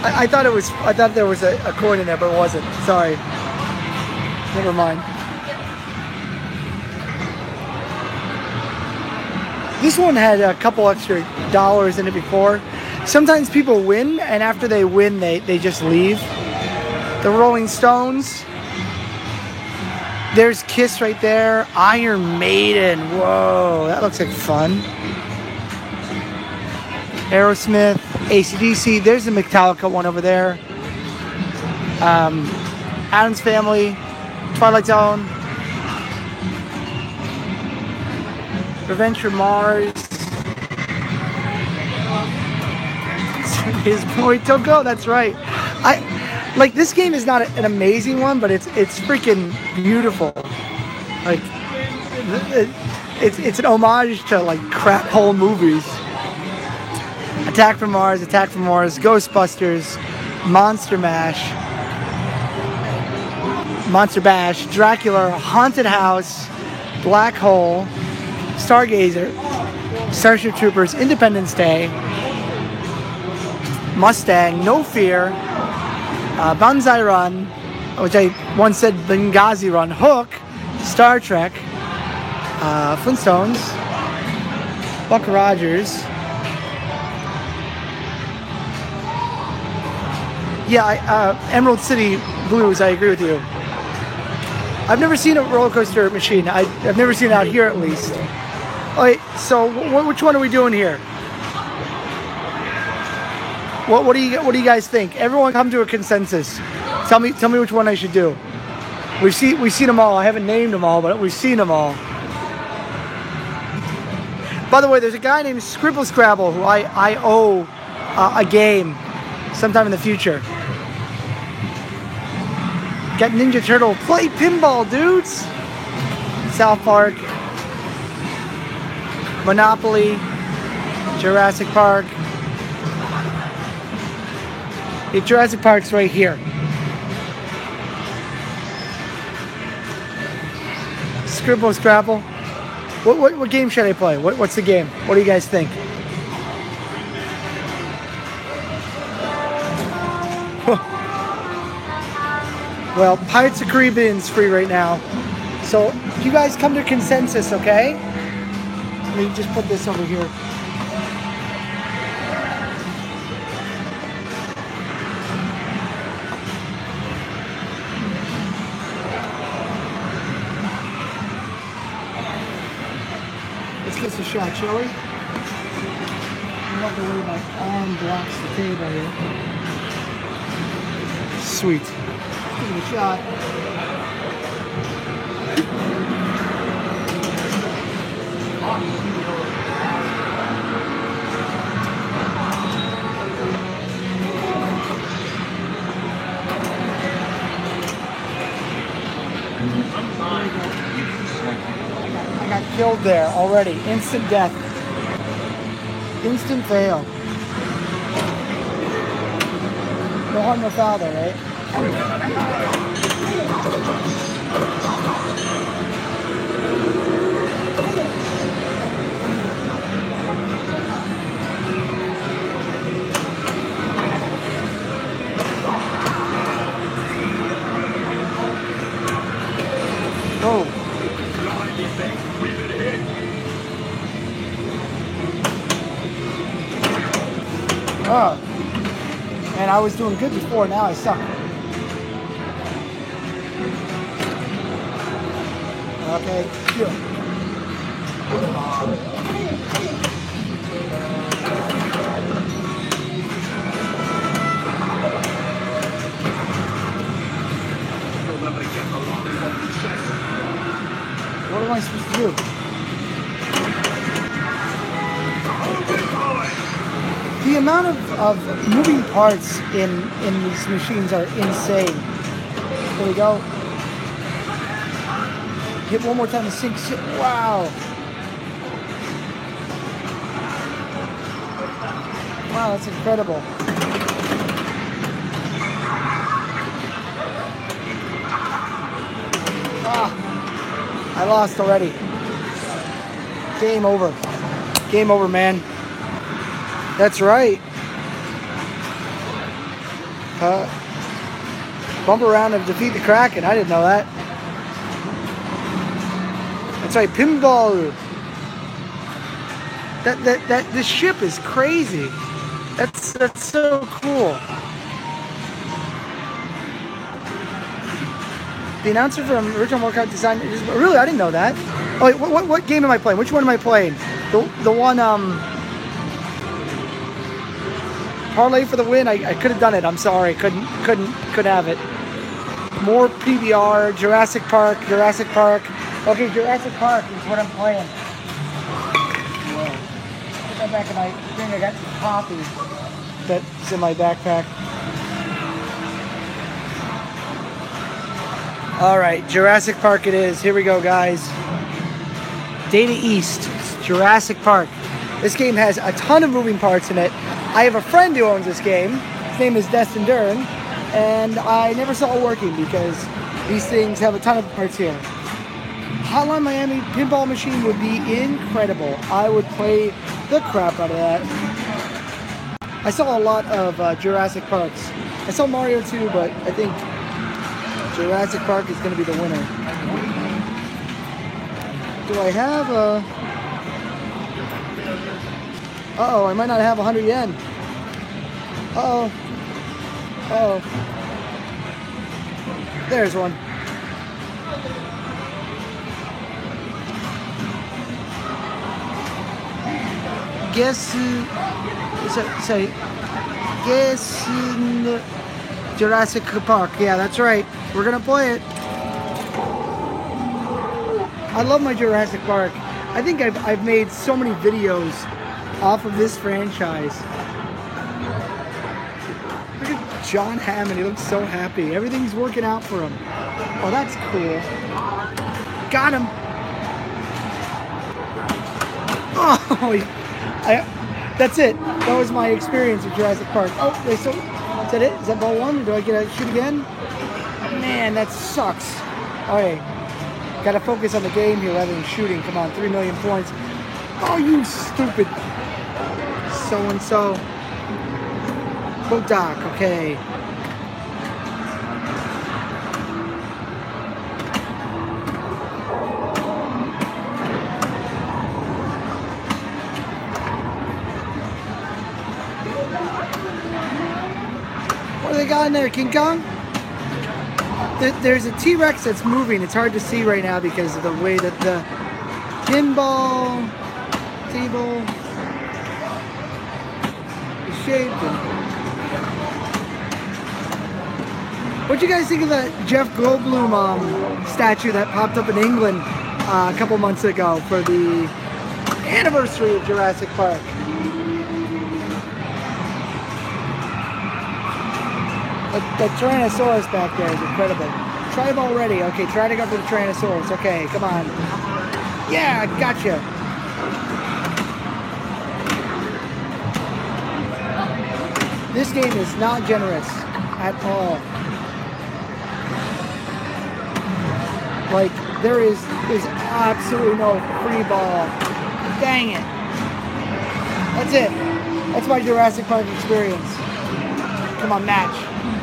I thought there was a coin in there, but it wasn't. Sorry. Never mind. This one had a couple extra dollars in it before. Sometimes people win, and after they win, they just leave. The Rolling Stones. There's Kiss right there. Iron Maiden. Whoa, that looks like fun. Aerosmith. AC/DC. There's the Metallica one over there. Addams Family. Twilight Zone. Revenge from Mars. His boy Toko. That's right. Like, this game is not an amazing one, but it's freaking beautiful. Like, it's an homage to like crap hole movies. Attack from Mars, Ghostbusters, Monster Bash, Dracula, Haunted House, Black Hole, Stargazer, Starship Troopers, Independence Day, Mustang, No Fear, Banzai Run, which I once said Benghazi Run, Hook, Star Trek, Flintstones, Buck Rogers. Yeah, Emerald City Blues, I agree with you. I've never seen a roller coaster machine. I've never seen it out here, at least. All right, so which one are we doing here? What do you guys think? Everyone come to a consensus. Tell me which one I should do. We've seen them all. I haven't named them all, but we've seen them all. By the way, there's a guy named Scribble Scrabble who I owe a game sometime in the future. Got Ninja Turtle. Play pinball, dudes. South Park. Monopoly. Jurassic Park. Yeah, Jurassic Park's right here. Scribble Scrabble. What game should I play? What's the game? What do you guys think? Well, Pirates of the Caribbean's free right now. So you guys come to consensus, okay? Let me just put this over here. Let's get a shot, shall we? I don't have to worry about arm blocks the table here. Sweet. Give it a shot. killed there already. Instant death. Instant fail. No harm, no foul though, right? Oh. Oh. Man, I was doing good before, now I suck. Okay, good. What am I supposed to do? The amount of moving parts in these machines are insane. There we go. Hit one more time to sink. Wow. Wow, that's incredible. Ah, I lost already. Game over. Game over, man. That's right. Bump around and defeat the Kraken. I didn't know that. That's right, pinball. This ship is crazy. That's so cool. The announcer from original Mortal Kombat design. Really, I didn't know that. Oh wait, what game am I playing? Which one am I playing? The one Parlay for the win. I could have done it. I'm sorry. Couldn't have it. More PBR. Jurassic Park. Okay, Jurassic Park is what I'm playing. Whoa. Put that back in my thing. I got some coffee that's in my backpack. All right, Jurassic Park it is. Here we go, guys. Data East, Jurassic Park. This game has a ton of moving parts in it. I have a friend who owns this game. His name is Destin Dern, and I never saw it working because these things have a ton of parts here. Hotline Miami pinball machine would be incredible. I would play the crap out of that. I saw a lot of Jurassic Parks. I saw Mario too, but I think Jurassic Park is going to be the winner. Do I have a... Uh-oh, I might not have 100 yen. Uh-oh. Uh-oh. There's one. Guess guess in Jurassic Park. Yeah, that's right. We're gonna play it. I love my Jurassic Park. I think I've made so many videos off of this franchise. Look at John Hammond. He looks so happy. Everything's working out for him. Oh, that's cool. Got him. Oh, that's it. That was my experience with Jurassic Park. Oh, is that it? Is that ball one? Or do I get a shoot again? Man, that sucks. All right. Got to focus on the game here rather than shooting. Come on, 3 million points. Oh, you stupid so-and-so. Bodak, okay. What do they got in there, King Kong? There's a T-Rex that's moving. It's hard to see right now because of the way that the pinball table is shaped. What'd you guys think of the Jeff Goldblum statue that popped up in England a couple months ago for the anniversary of Jurassic Park? The Tyrannosaurus back there is incredible. Try him already. Okay, try to go for the Tyrannosaurus. Okay, come on. Yeah, gotcha. This game is not generous at all. Like, there's absolutely no free ball. Dang it. That's it. That's my Jurassic Park experience. Come on, match.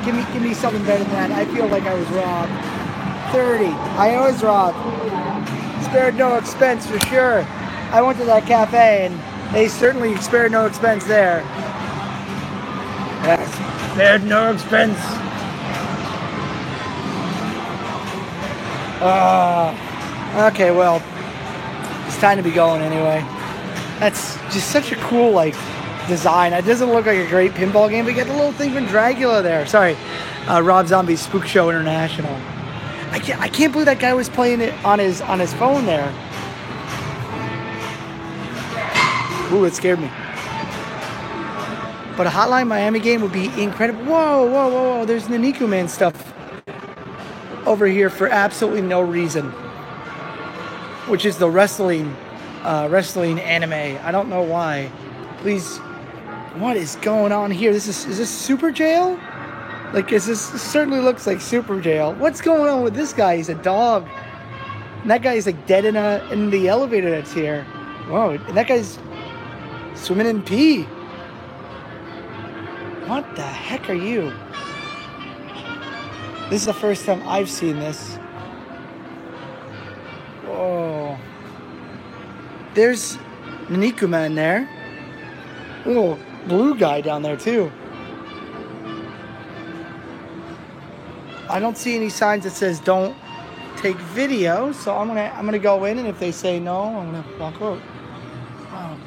Give me something better than that. I feel like I was robbed. 30. I was robbed. Spared no expense for sure. I went to that cafe and they certainly spared no expense there. Yes, spared no expense. Okay, well, it's time to be going anyway. That's just such a cool, like, design. It doesn't look like a great pinball game, but you get the little thing from Dracula there. Sorry, Rob Zombie's Spook Show International. I can't believe that guy was playing it on his phone there. Ooh, it scared me. But a Hotline Miami game would be incredible. Whoa. There's Naniku Man stuff over here for absolutely no reason. Which is the wrestling anime. I don't know why. Please, what is going on here? Is this Super Jail? Like, this certainly looks like Super Jail. What's going on with this guy? He's a dog. And that guy's like dead in the elevator that's here. Whoa, and that guy's swimming in pee. What the heck are you? This is the first time I've seen this. Whoa. There's Naniku Man there. Little blue guy down there too. I don't see any signs that says don't take video, so I'm gonna go in, and if they say no, I'm gonna walk out. Wow.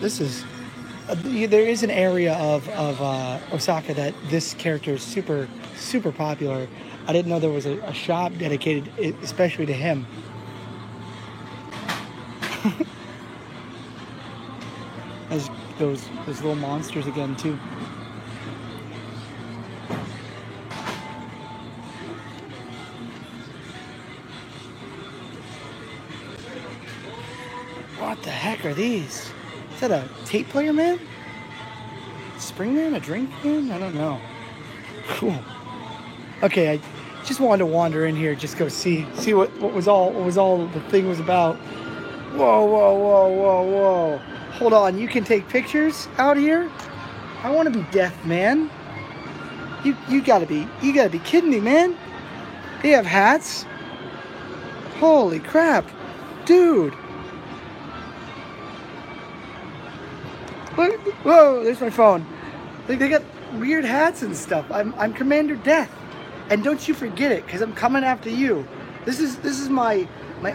This is there is an area of Osaka that this character is super popular. I didn't know there was a shop dedicated especially to him. There's those little monsters again too. What the heck are these? Is that a tape player, man? Spring man? A drink man? I don't know. Cool. Okay, I just wanted to wander in here, just go see what was all the thing was about. Whoa. Hold on, you can take pictures out here? I want to be deaf, man. You gotta be kidding me, man. They have hats? Holy crap. Dude. Whoa, there's my phone. They got weird hats and stuff. I'm Commander Death. And don't you forget it, because I'm coming after you. This is my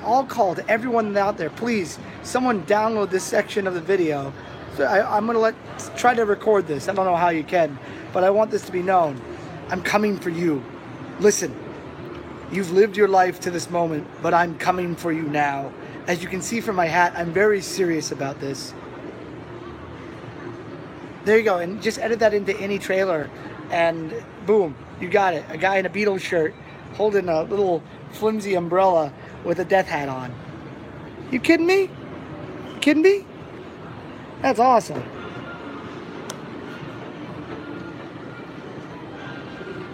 all call to everyone out there. Please, someone download this section of the video. So I'm gonna try to record this. I don't know how you can, but I want this to be known. I'm coming for you. Listen, you've lived your life to this moment, but I'm coming for you now. As you can see from my hat, I'm very serious about this. There you go, and just edit that into any trailer, and boom, you got it. A guy in a Beatles shirt holding a little flimsy umbrella with a death hat on. You kidding me? Kidding me? That's awesome.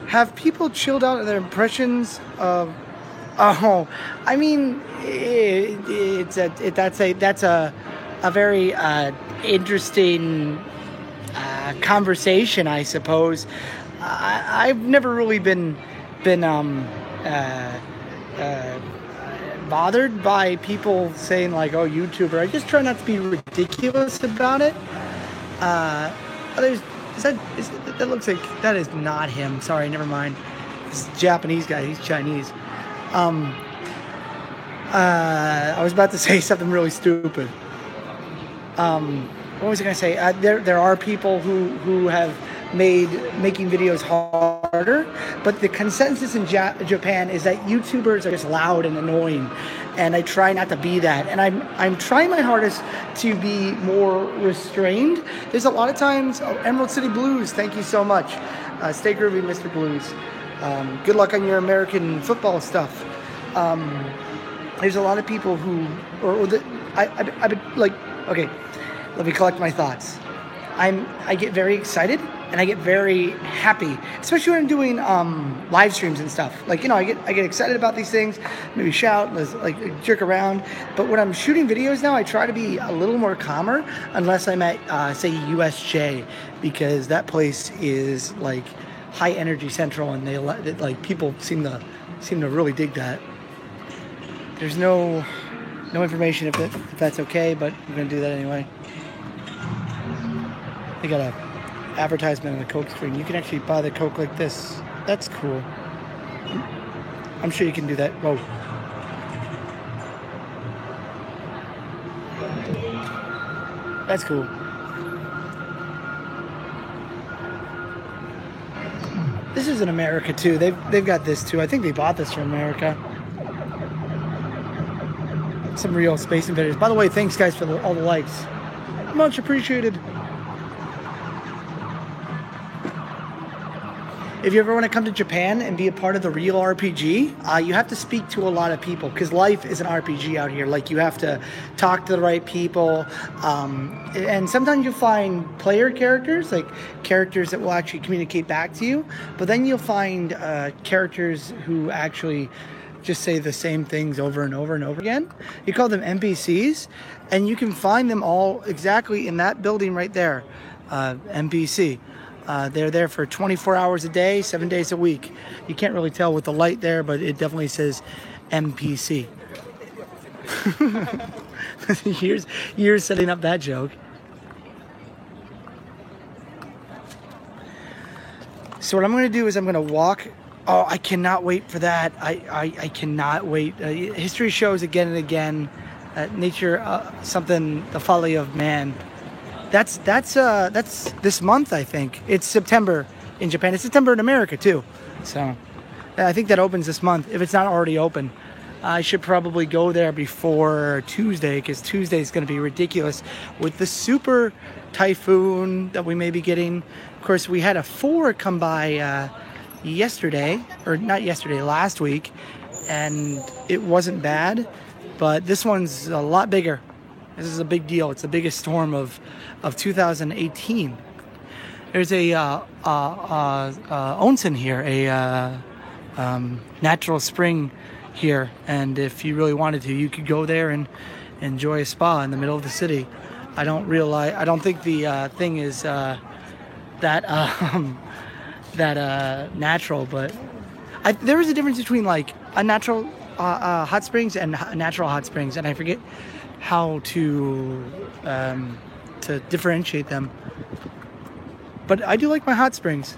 Have people chilled out in their impressions of? Oh, I mean, that's a very interesting conversation, I suppose. I've never really been bothered by people saying like, "Oh, YouTuber." I just try not to be ridiculous about it. That looks like that is not him. Sorry, never mind. This is a Japanese guy. He's Chinese. I was about to say something really stupid. What was I going to say? There are people who have made making videos harder, but the consensus in Japan is that YouTubers are just loud and annoying, and I try not to be that, and I'm trying my hardest to be more restrained. There's a lot of times, Emerald City Blues, thank you so much. Stay groovy, Mr. Blues. Good luck on your American football stuff. There's a lot of people who, I've been like, okay, let me collect my thoughts. I get very excited and I get very happy, especially when I'm doing live streams and stuff. Like, I get excited about these things, maybe shout, like jerk around. But when I'm shooting videos now, I try to be a little more calmer, unless I'm at say USJ, because that place is like high energy central, and they like people seem to really dig that. There's no information if that's okay, but I'm gonna do that anyway. They got a advertisement on the Coke screen. You can actually buy the Coke like this. That's cool. I'm sure you can do that. Whoa. That's cool. This is in America too. They've got this too. I think they bought this from America. Some real Space Invaders. By the way, thanks guys for all the likes. Much appreciated. If you ever want to come to Japan and be a part of the real RPG, you have to speak to a lot of people, because life is an RPG out here. Like, you have to talk to the right people, and sometimes you'll find player characters, like characters that will actually communicate back to you, but then you'll find characters who actually just say the same things over and over and over again. You call them NPCs, and you can find them all exactly in that building right there, NPC. They're there for 24 hours a day, 7 days a week. You can't really tell with the light there, but it definitely says NPC. years setting up that joke. So what I'm going to do is I'm going to walk. Oh, I cannot wait for that. I cannot wait. History shows again and again, nature, something, the folly of man. That's this month, I think. It's September in Japan. It's September in America too. So I think that opens this month, if it's not already open. I should probably go there before Tuesday, because Tuesday is going to be ridiculous with the super typhoon that we may be getting. Of course, we had a 4 come by yesterday, or not yesterday, last week, and it wasn't bad, but this one's a lot bigger. This is a big deal. It's the biggest storm of 2018. There's a onsen here, a natural spring here, and if you really wanted to, you could go there and enjoy a spa in the middle of the city. I don't think the thing is that natural, but there is a difference between like a natural hot springs and natural hot springs, and I forget how to differentiate them. But I do like my hot springs.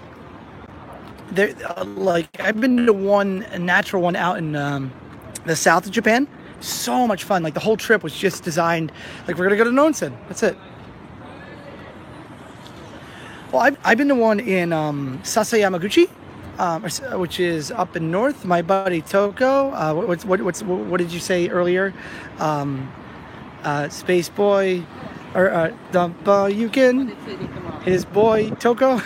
They're like, I've been to a natural one out in the south of Japan. So much fun. Like, the whole trip was just designed like, we're gonna go to Nonsen. That's it. Well, I've been to one in Sasayamaguchi, which is up in north. My buddy Toko. What did you say earlier? Space Boy, or Yukin, his boy Toko.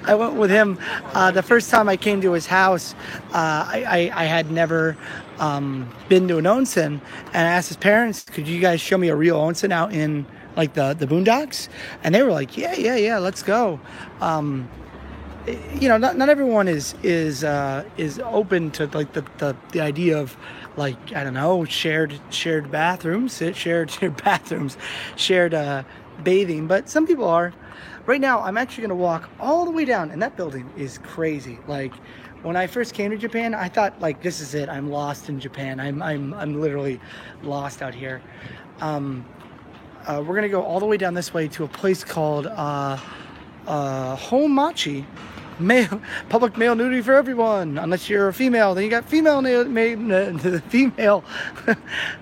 I went with him the first time I came to his house. I had never been to an onsen, and I asked his parents, could you guys show me a real onsen out in like the boondocks? And they were like, yeah, let's go. Not everyone is open to like the idea of, like, I don't know, shared bathrooms, shared bathing, but some people are. Right now, I'm actually going to walk all the way down, and that building is crazy. Like, when I first came to Japan, I thought, like, this is it. I'm lost in Japan. I'm literally lost out here. We're going to go all the way down this way to a place called Honmachi. Public male nudity for everyone. Unless you're a female, then you got female female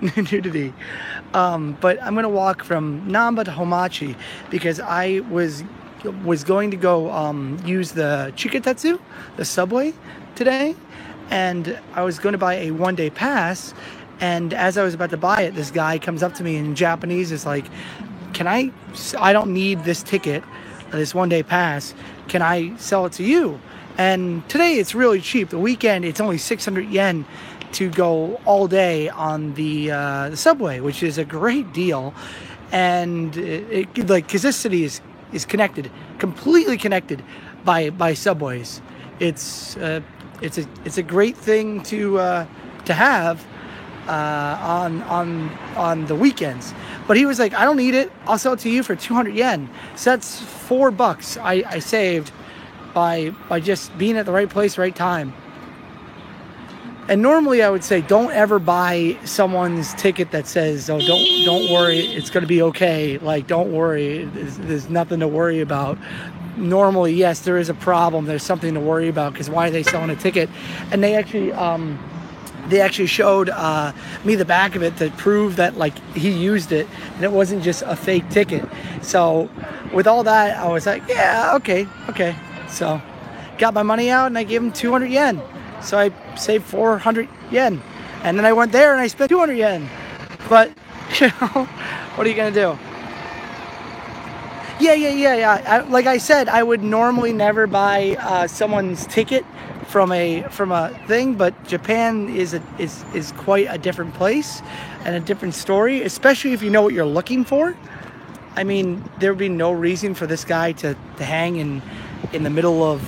nudity. But I'm gonna walk from Namba to Honmachi because I was was going to go use the Chikatetsu, the subway today, and I was going to buy a one-day pass. And as I was about to buy it, this guy comes up to me in Japanese, is like, I don't need this ticket, this one-day pass. Can I sell it to you? And today it's really cheap. The weekend, it's only 600 yen to go all day on the subway, which is a great deal. And because this city is connected, completely connected by subways. It's a great thing to have on the weekends. But he was like, I don't need it. I'll sell it to you for 200 yen. So that's $4 I saved by just being at the right place, right time. And normally I would say, don't ever buy someone's ticket that says, oh, don't worry, it's going to be okay. Like, don't worry, there's nothing to worry about. Normally, yes, there is a problem. There's something to worry about, because why are they selling a ticket? And they actually showed me the back of it to prove that, like, he used it and it wasn't just a fake ticket. So with all that, I was like, yeah, okay. So got my money out and I gave him 200 yen. So I saved 400 yen. And then I went there and I spent 200 yen. But, what are you going to do? Yeah. Like I said, I would normally never buy someone's ticket from a thing, but Japan is quite a different place and a different story, especially if you know what you're looking for. I mean, there would be no reason for this guy to hang in the middle of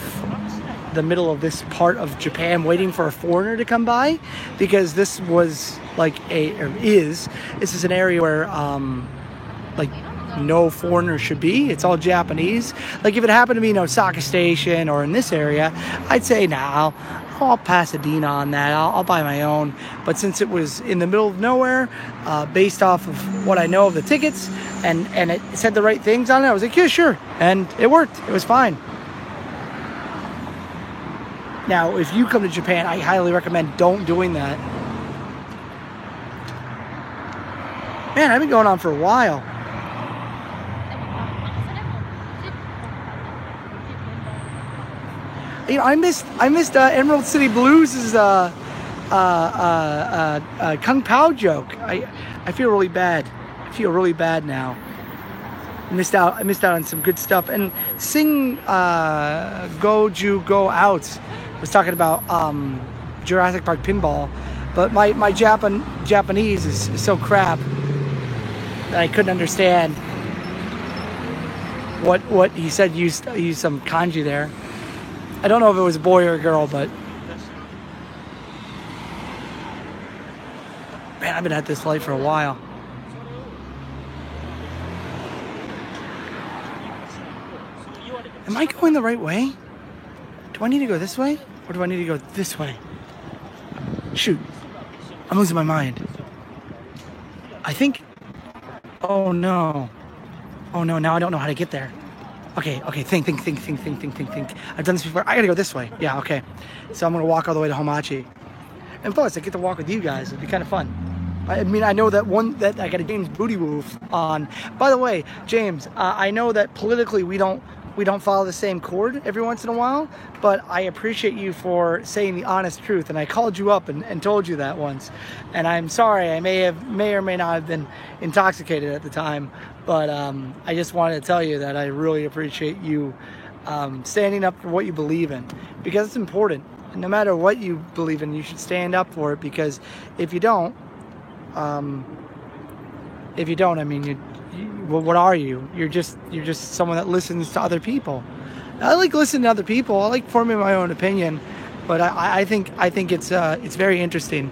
this part of Japan waiting for a foreigner to come by, because this was this is an area where no foreigner should be. It's all Japanese. Like, if it happened to be in Osaka Station or in this area, I'd say, nah, I'll Pasadena on that. I'll buy my own. But since it was in the middle of nowhere, based off of what I know of the tickets, and it said the right things on it, I was like, yeah, sure. And it worked. It was fine. Now, if you come to Japan, I highly recommend don't doing that. Man, I've been going on for a while. I missed Emerald City Blues' Kung Pao joke. I feel really bad. I feel really bad now. I missed out on some good stuff. And Sing Goju Go Out was talking about Jurassic Park pinball, but my Japanese is so crap that I couldn't understand what he said. Used some kanji there. I don't know if it was a boy or a girl, but man, I've been at this light for a while. Am I going the right way? Do I need to go this way, or do I need to go this way? Shoot, I'm losing my mind. I think, oh no, now I don't know how to get there. Okay, think. I've done this before. I gotta go this way. Yeah, okay. So I'm gonna walk all the way to Homachi. And plus, I get to walk with you guys. It'd be kind of fun. I mean, I know that I got a James Booty Woof on. By the way, James, I know that politically we don't follow the same chord every once in a while, but I appreciate you for saying the honest truth. And I called you up and told you that once. And I'm sorry, I may or may not have been intoxicated at the time, but I just wanted to tell you that I really appreciate you standing up for what you believe in, because it's important. And no matter what you believe in, you should stand up for it, because if you don't, I mean, well, what are you? You're just someone that listens to other people. I like listening to other people. I like forming my own opinion, but I think it's very interesting.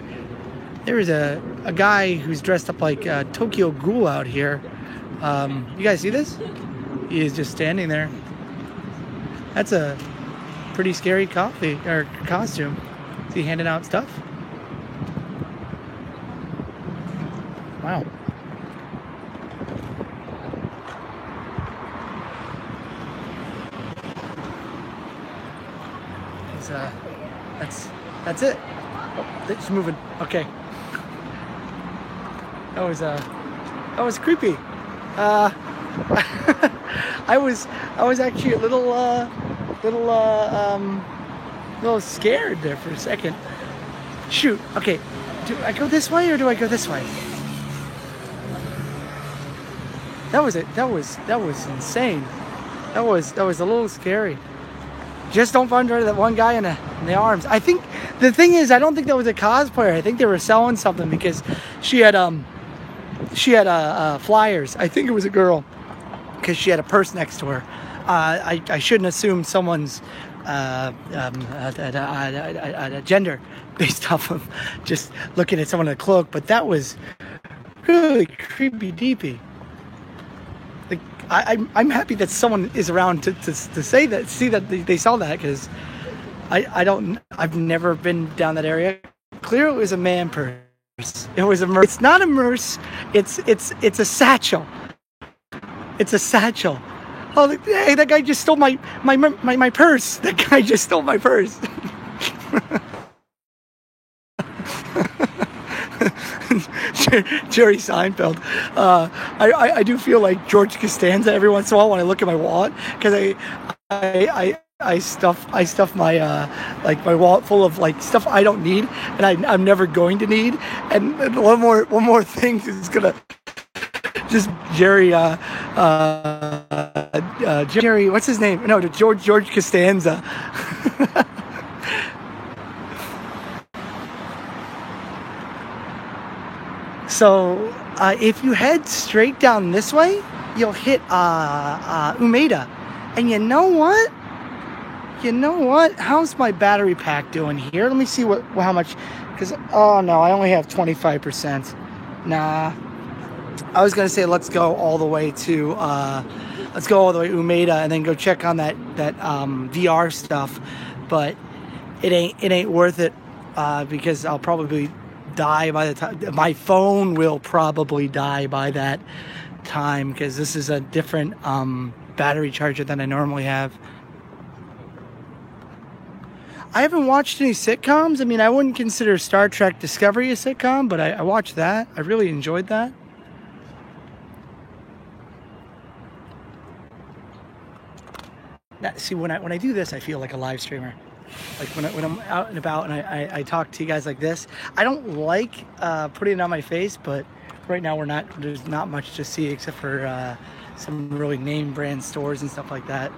There is a guy who's dressed up like Tokyo Ghoul out here. You guys see this? He is just standing there. That's a pretty scary costume. Is he handing out stuff? Wow. That's it. Oh, it's moving. Okay. That was creepy. I was actually a little scared there for a second. Shoot. Okay. Do I go this way or do I go this way? That was insane. That was a little scary. Just don't run into that one guy in the arms. I think the thing is, I don't think that was a cosplayer. I think they were selling something because she had flyers. I think it was a girl because she had a purse next to her. I shouldn't assume someone's a gender based off of just looking at someone in a cloak, but that was really creepy deepy. Like I'm happy that someone is around to see that they saw that, because I've never been down that area. Clearly it was a man purse. It was a merce. It's not a merce. It's a satchel. It's a satchel. Oh, hey, that guy just stole my purse. That guy just stole my purse. Jerry Seinfeld. I do feel like George Costanza every once in a while when I look at my wallet, because I stuff my my wallet full of like stuff I don't need and I'm never going to need. And one more thing is gonna just Jerry Jerry, what's his name? No, George Costanza. So if you head straight down this way, you'll hit Umeda. And you know what? How's my battery pack doing here? Let me see how much, because, oh no, I only have 25%. Nah. I was going to say let's go all the way to Umeda and then go check on that VR stuff, but it ain't worth it because I'll probably die by the time. My phone will probably die by that time, because this is a different battery charger than I normally have. I haven't watched any sitcoms. I mean, I wouldn't consider Star Trek Discovery a sitcom, but I watched that. I really enjoyed that. Now, see, when I do this, I feel like a live streamer. Like when I'm out and about and I talk to you guys like this. I don't like putting it on my face, but right now there's not much to see except for some really name brand stores and stuff like that.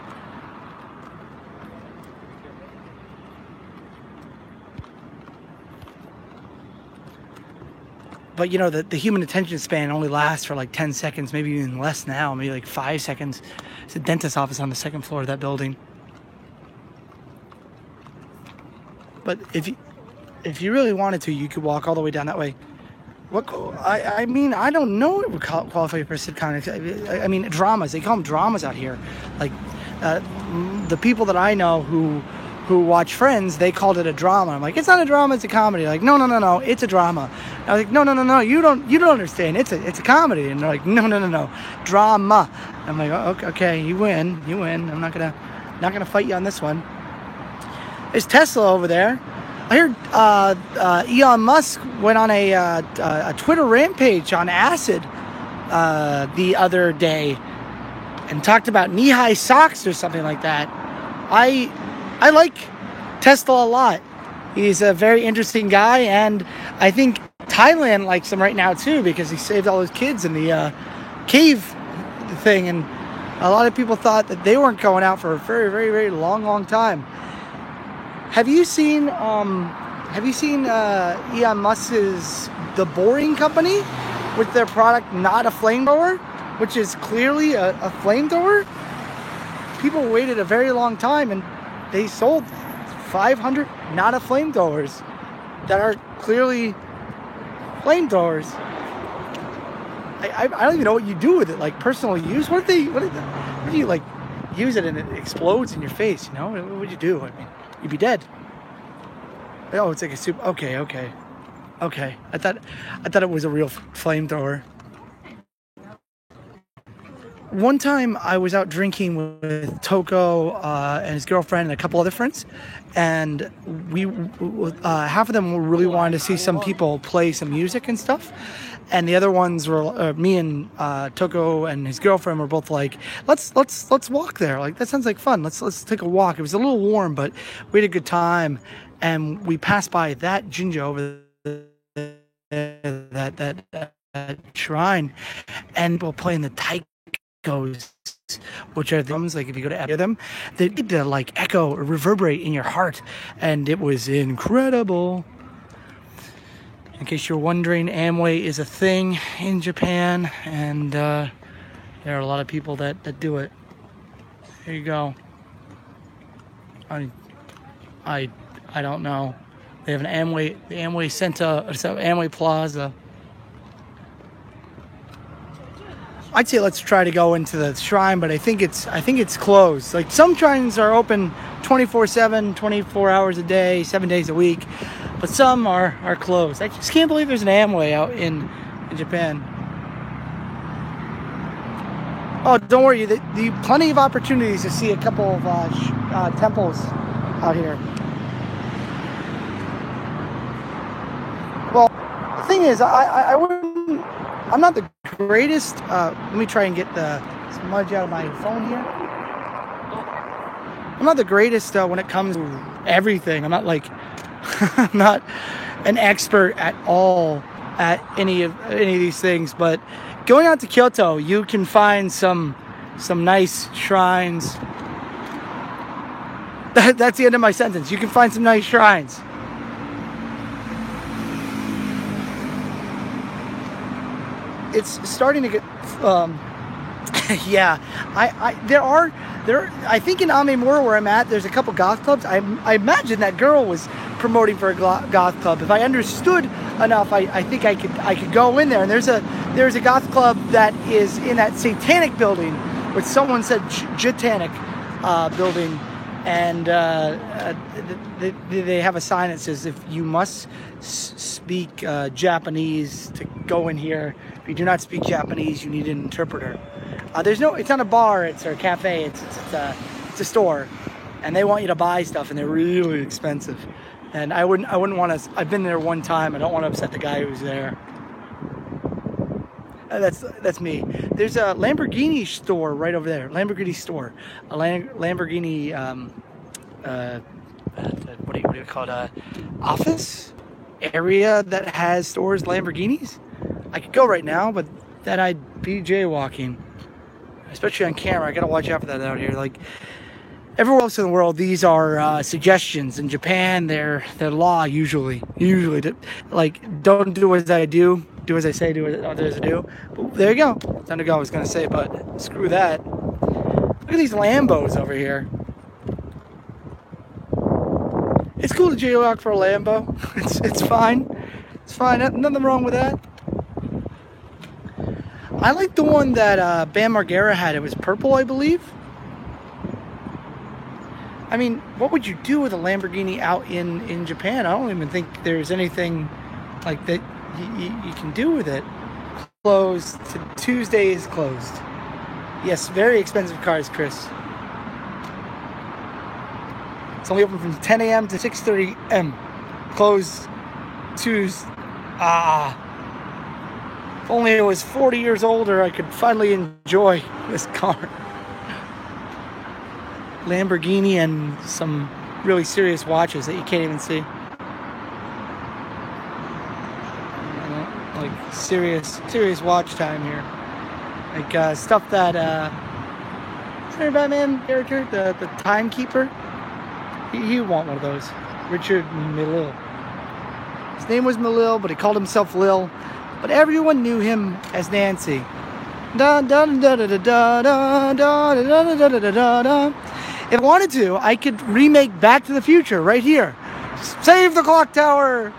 But the human attention span only lasts for like 10 seconds, maybe even less now, maybe like 5 seconds. It's a dentist's office on the second floor of that building. But if you really wanted to, you could walk all the way down that way. I mean, I don't know what would qualify for sitcom. I mean, dramas. They call them dramas out here. Like the people that I know who watch Friends, they called it a drama. I'm like, it's not a drama, it's a comedy. Like, no, it's a drama. And I was like, no, you don't understand. It's a comedy. And they're like, no, drama. I'm like, okay, you win. I'm not gonna fight you on this one. There's Tesla over there. I heard Elon Musk went on a Twitter rampage on acid the other day and talked about knee-high socks or something like that. I like Tesla a lot. He's a very interesting guy, and I think Thailand likes him right now too, because he saved all his kids in the cave thing, and a lot of people thought that they weren't going out for a very, very, very long time. Have you seen Elon Musk's The Boring Company with their product Not a Flamethrower, which is clearly a flamethrower? People waited a very long time and they sold 500 Not a Flamethrowers that are clearly flamethrowers. I don't even know what you do with it, like personal use. What do you like use it and it explodes in your face? What would you do? I mean, you'd be dead. Oh, it's like a soup. Okay. I thought it was a real flamethrower. one time I was out drinking with Toko and his girlfriend and a couple other friends, and we half of them really wanted to see some people play some music and stuff, and the other ones were me and Toko and his girlfriend were both like, let's walk there. Like, that sounds like fun. Let's take a walk. It was a little warm, but we had a good time, and we passed by that Jinja over that shrine, and we're playing the taikos, which are drums. Like, if you go to them, they like echo or reverberate in your heart, and it was incredible. In case you're wondering, Amway is a thing in Japan, and there are a lot of people that do it. Here you go. I don't know. They have an Amway, the Amway Center, Amway Plaza. I'd say let's try to go into the shrine, but I think it's closed. Like, some shrines are open 24/7, 24 hours a day, 7 days a week, but some are closed. I just can't believe there's an Amway out in Japan. Oh, don't worry, the plenty of opportunities to see a couple of temples out here. Well, the thing is, I wouldn't. I'm not the greatest. Let me try and get the smudge out of my phone here. I'm not the greatest when it comes to everything. I'm not like, I'm not an expert at all at any of these things. But going out to Kyoto, you can find some nice shrines. That's the end of my sentence. You can find some nice shrines. It's starting to get, yeah. I think in Amemura, where I'm at, there's a couple goth clubs. I imagine that girl was promoting for a goth club. If I understood enough, I think I could go in there. And there's a goth club that is in that satanic building, which someone said Jatanic building, and they have a sign that says, if you must speak Japanese to go in here. If you do not speak Japanese, you need an interpreter. It's not a bar, it's a cafe, it's a store, and they want you to buy stuff, and they're really expensive. And I wouldn't want to. I've been there one time. I don't want to upset the guy who's there. That's me. There's a Lamborghini store right over there. Lamborghini store, a Lamborghini. What do you call it? Office area that has stores Lamborghinis. I could go right now, but then I'd be jaywalking, especially on camera. I gotta watch out for that out here. Like, everywhere else in the world, these are suggestions. In Japan, they're law usually. Like, don't do as I do, do as I say, do as others do. But there you go. Time to go. I was gonna say, but screw that. Look at these Lambos over here. It's cool to jaywalk for a Lambo. It's fine. It's fine. Nothing wrong with that. I like the one that Bam Margera had. It was purple, I believe. I mean, what would you do with a Lamborghini out in Japan? I don't even think there's anything like that you can do with it. Closed. Tuesday is closed. Yes, very expensive cars, Chris. It's only open from 10 a.m. to 6:30 a.m. Closed Tuesday. If only I was 40 years older, I could finally enjoy this car. Lamborghini and some really serious watches that you can't even see. Like serious watch time here. Like stuff that is there a Batman character, the timekeeper? He want one of those. Richard Millil. His name was Millil, but he called himself Lil. But everyone knew him as Nancy. Da da da da da da da da da da da da da. If I wanted to, I could remake Back to the Future right here. Save the clock tower!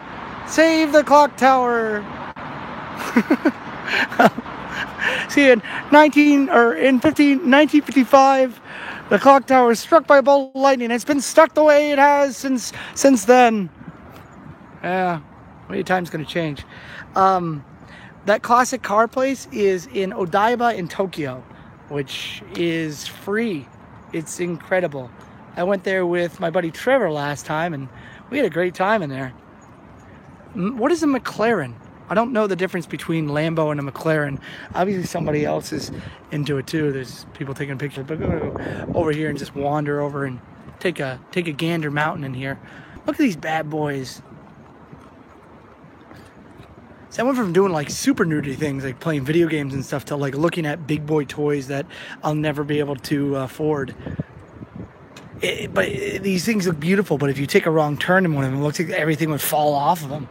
Save the clock tower! See, in 1955, the clock tower was struck by a bolt of lightning. It's been stuck the way it has since then. Yeah, maybe time's gonna change. That classic car place is in Odaiba in Tokyo. which is free. It's incredible. I went there with my buddy Trevor last time, and we had a great time in there. What is a McLaren? I don't know the difference between Lambo and a McLaren. Obviously, somebody else is into it too. There's people taking pictures, but go over here and just wander over and take a gander mountain in here. Look at these bad boys. So I went from doing like super nerdy things, like playing video games and stuff, to like looking at big boy toys that I'll never be able to afford. But these things look beautiful, but if you take a wrong turn in one of them, it looks like everything would fall off of them.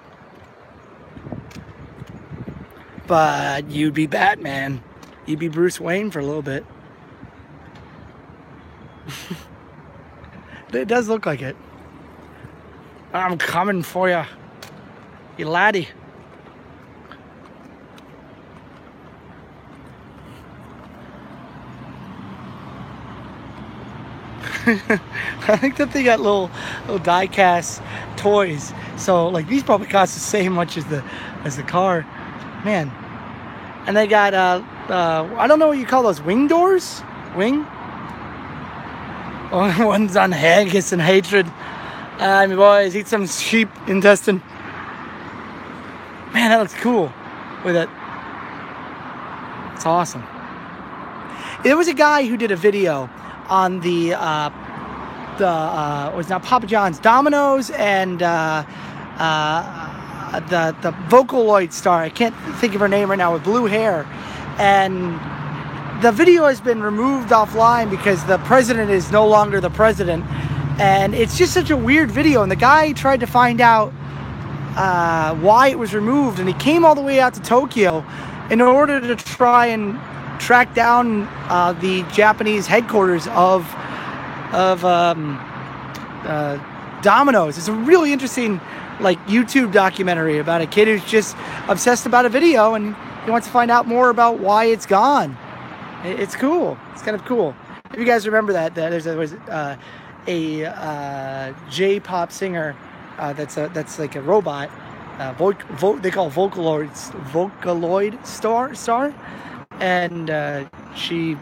But you'd be Batman. You'd be Bruce Wayne for a little bit. It does look like it. I'm coming for you, you laddie. I think that they got little die-cast toys. So like these probably cost the same much as the car, man. And they got I don't know what you call those, wing doors? Wing? One's on haggis and hatred. My boys, eat some sheep intestine. Man, that looks cool. With it. It's awesome. There was a guy who did a video on the was now Papa John's, Domino's, and the Vocaloid star. I can't think of her name right now, with blue hair. And the video has been removed offline because the president is no longer the president. And it's just such a weird video. And the guy tried to find out why it was removed. And he came all the way out to Tokyo in order to try and track down the Japanese headquarters of Domino's. It's a really interesting like YouTube documentary about a kid who's just obsessed about a video and he wants to find out more about why it's gone. It's cool. It's kind of cool. If you guys remember that there was a J-pop singer that's like a robot. They call Vocaloid star. And she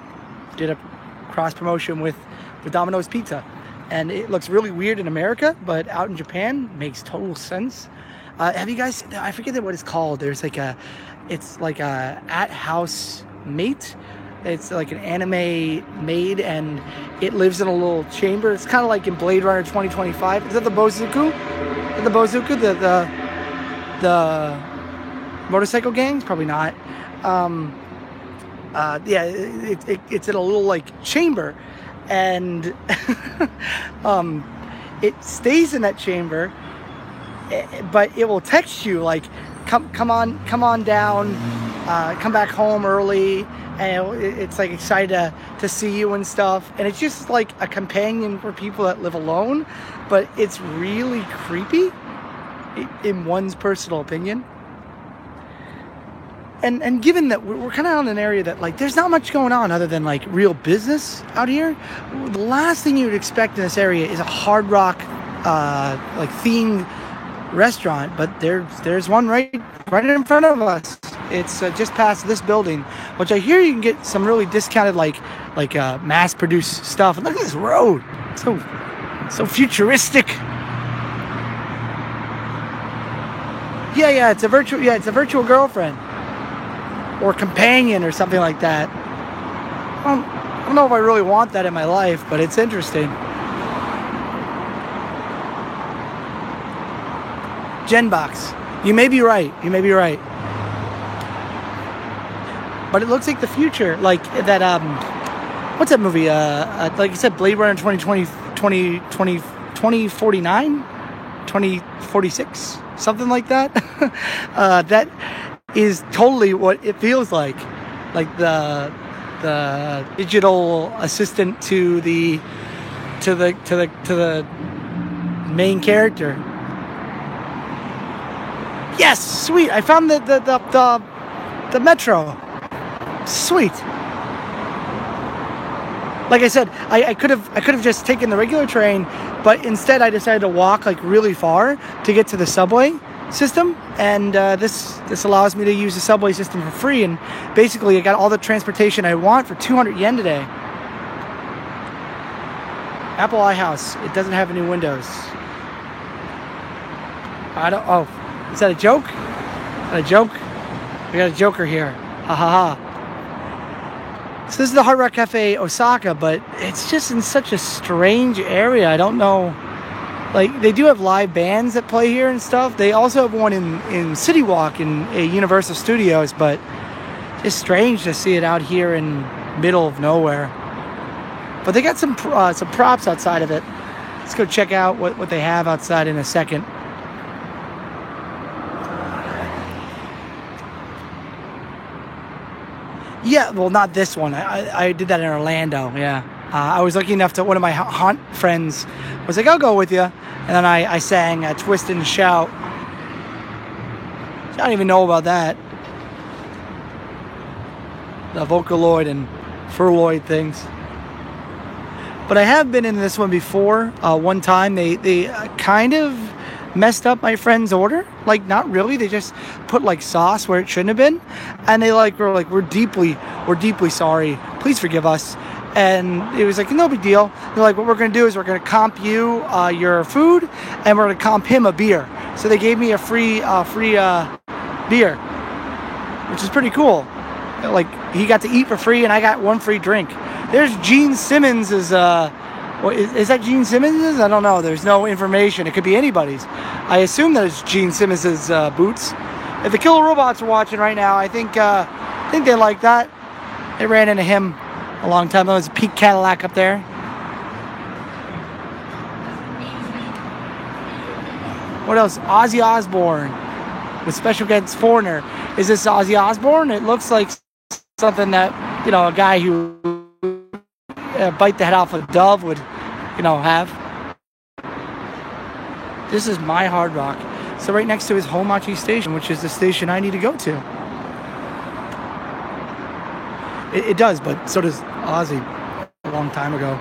did a cross promotion with Domino's Pizza, and it looks really weird in America, but out in Japan makes total sense. Have you guys? I forget what it's called. There's it's like a at-house mate. It's like an anime maid, and it lives in a little chamber. It's kind of like in Blade Runner 2025. Is that the Bozuku? The Bozuku, the motorcycle gangs? Probably not. It's in a little like chamber, and it stays in that chamber, but it will text you like, come on down, come back home early, and it's like excited to see you and stuff. And it's just like a companion for people that live alone, but it's really creepy in one's personal opinion. And given that we're kind of out in an area that like there's not much going on other than like real business out here, the last thing you would expect in this area is a hard rock like themed restaurant. But there's one right in front of us. It's just past this building, which I hear you can get some really discounted like mass produced stuff. And look at this road, so futuristic. Yeah, it's a virtual girlfriend. Or companion or something like that. I don't know if I really want that in my life, but it's interesting. Genbox. You may be right. But it looks like the future. Like that, what's that movie? Like you said, Blade Runner 2049? 2046? Something like that? That is totally what it feels like the digital assistant to the main character. Yes, sweet. I found the metro. Sweet. Like I said, I could have just taken the regular train, but instead I decided to walk like really far to get to the subway. system, and this allows me to use the subway system for free. And basically, I got all the transportation I want for 200 yen today. Apple iHouse. It doesn't have any windows. I don't. Oh, is that a joke? A joke? We got a joker here. Ha ha ha. So this is the Hard Rock Cafe Osaka, but it's just in such a strange area. I don't know. Like, they do have live bands that play here and stuff. They also have one in City Walk in Universal Studios, but it's strange to see it out here in middle of nowhere. But they got some props outside of it. Let's go check out what they have outside in a second. Yeah, well, not this one. I did that in Orlando, yeah. I was lucky enough to, one of my haunt friends was like, I'll go with you. And then I sang Twist and Shout. I don't even know about that. The Vocaloid and Furloid things. But I have been in this one before. One time they kind of messed up my friend's order. Like, not really. They just put like sauce where it shouldn't have been, and they were like, we're deeply sorry, please forgive us. And it was like, no big deal. They're like, what we're gonna do is we're gonna comp you your food, and we're gonna comp him a beer. So they gave me a free beer, which is pretty cool. Like, he got to eat for free and I got one free drink. There's Gene Simmons's is that Gene Simmons's? I don't know. There's no information. It could be anybody's. I assume that it's Gene Simmons's boots. If the Killer Robots are watching right now, I think they like that. They ran into him a long time ago. There's a Pete Cadillac up there. What else? Ozzy Osbourne with Special Guest Foreigner. Is this Ozzy Osbourne? It looks like something that, a guy who bite the head off a dove would, have. This is my Hard Rock. So right next to is Homachi Station, which is the station I need to go to. It does, but so does Ozzy a long time ago.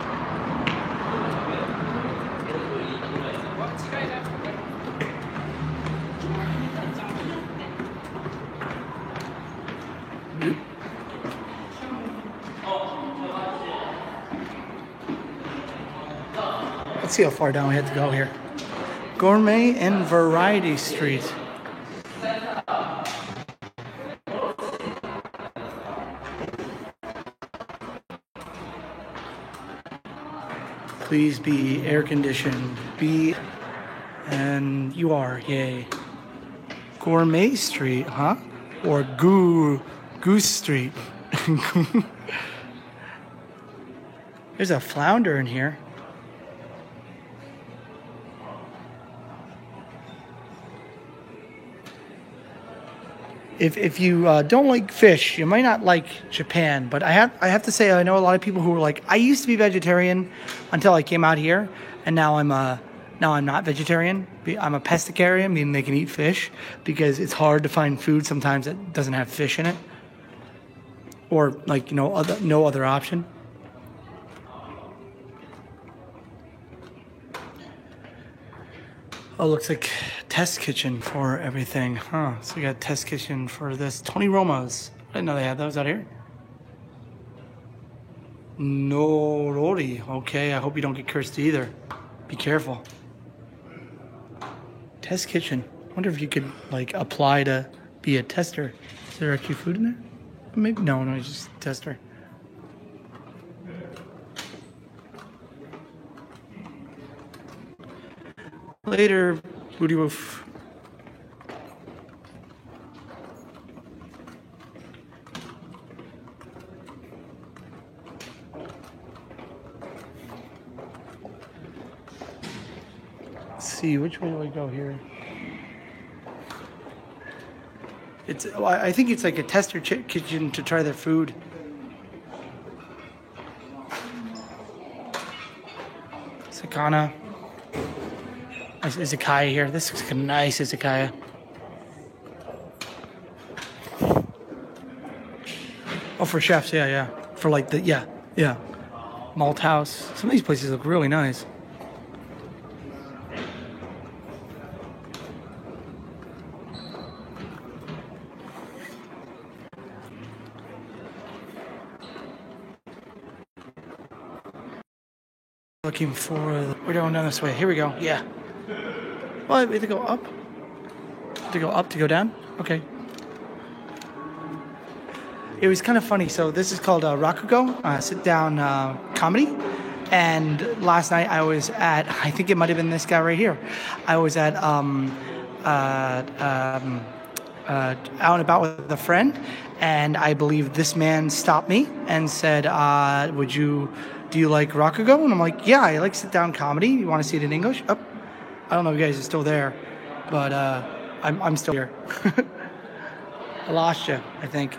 Let's see how far down we have to go here. Gourmet and Variety Street. Please be air conditioned. And you are, yay. Gourmet Street, huh? Or Goose Street. There's a flounder in here. If you don't like fish, you might not like Japan. But I have to say, I know a lot of people who are like, I used to be vegetarian until I came out here, and now I'm not vegetarian. I'm a pescatarian, meaning they can eat fish, because it's hard to find food sometimes that doesn't have fish in it, or like no other option. Oh, looks like test kitchen for everything, huh? So we got a test kitchen for this. Tony Roma's. I didn't know they had those out here. Norori. Okay, I hope you don't get cursed either. Be careful. Test kitchen. Wonder if you could like apply to be a tester. Is there actually food in there? Maybe no, it's just a tester. Later, Booty Woof. Let's see, which way do I go here? I think it's like a tester kitchen to try their food. Sakana. Nice izakaya here. This looks like a nice izakaya. Oh, for chefs, yeah. For like yeah. Malt house. Some of these places look really nice. looking for. We're going down this way. Here we go. Yeah. Well, we have to go up. To go up to go down. Okay. It was kind of funny. So this is called Rakugo, sit down comedy. And last night I was at. I think it might have been this guy right here. I was at out and about with a friend, and I believe this man stopped me and said, do you like Rakugo? And I'm like, yeah, I like sit-down comedy. You want to see it in English? Oh, I don't know if you guys are still there, but I'm still here. I lost you, I think.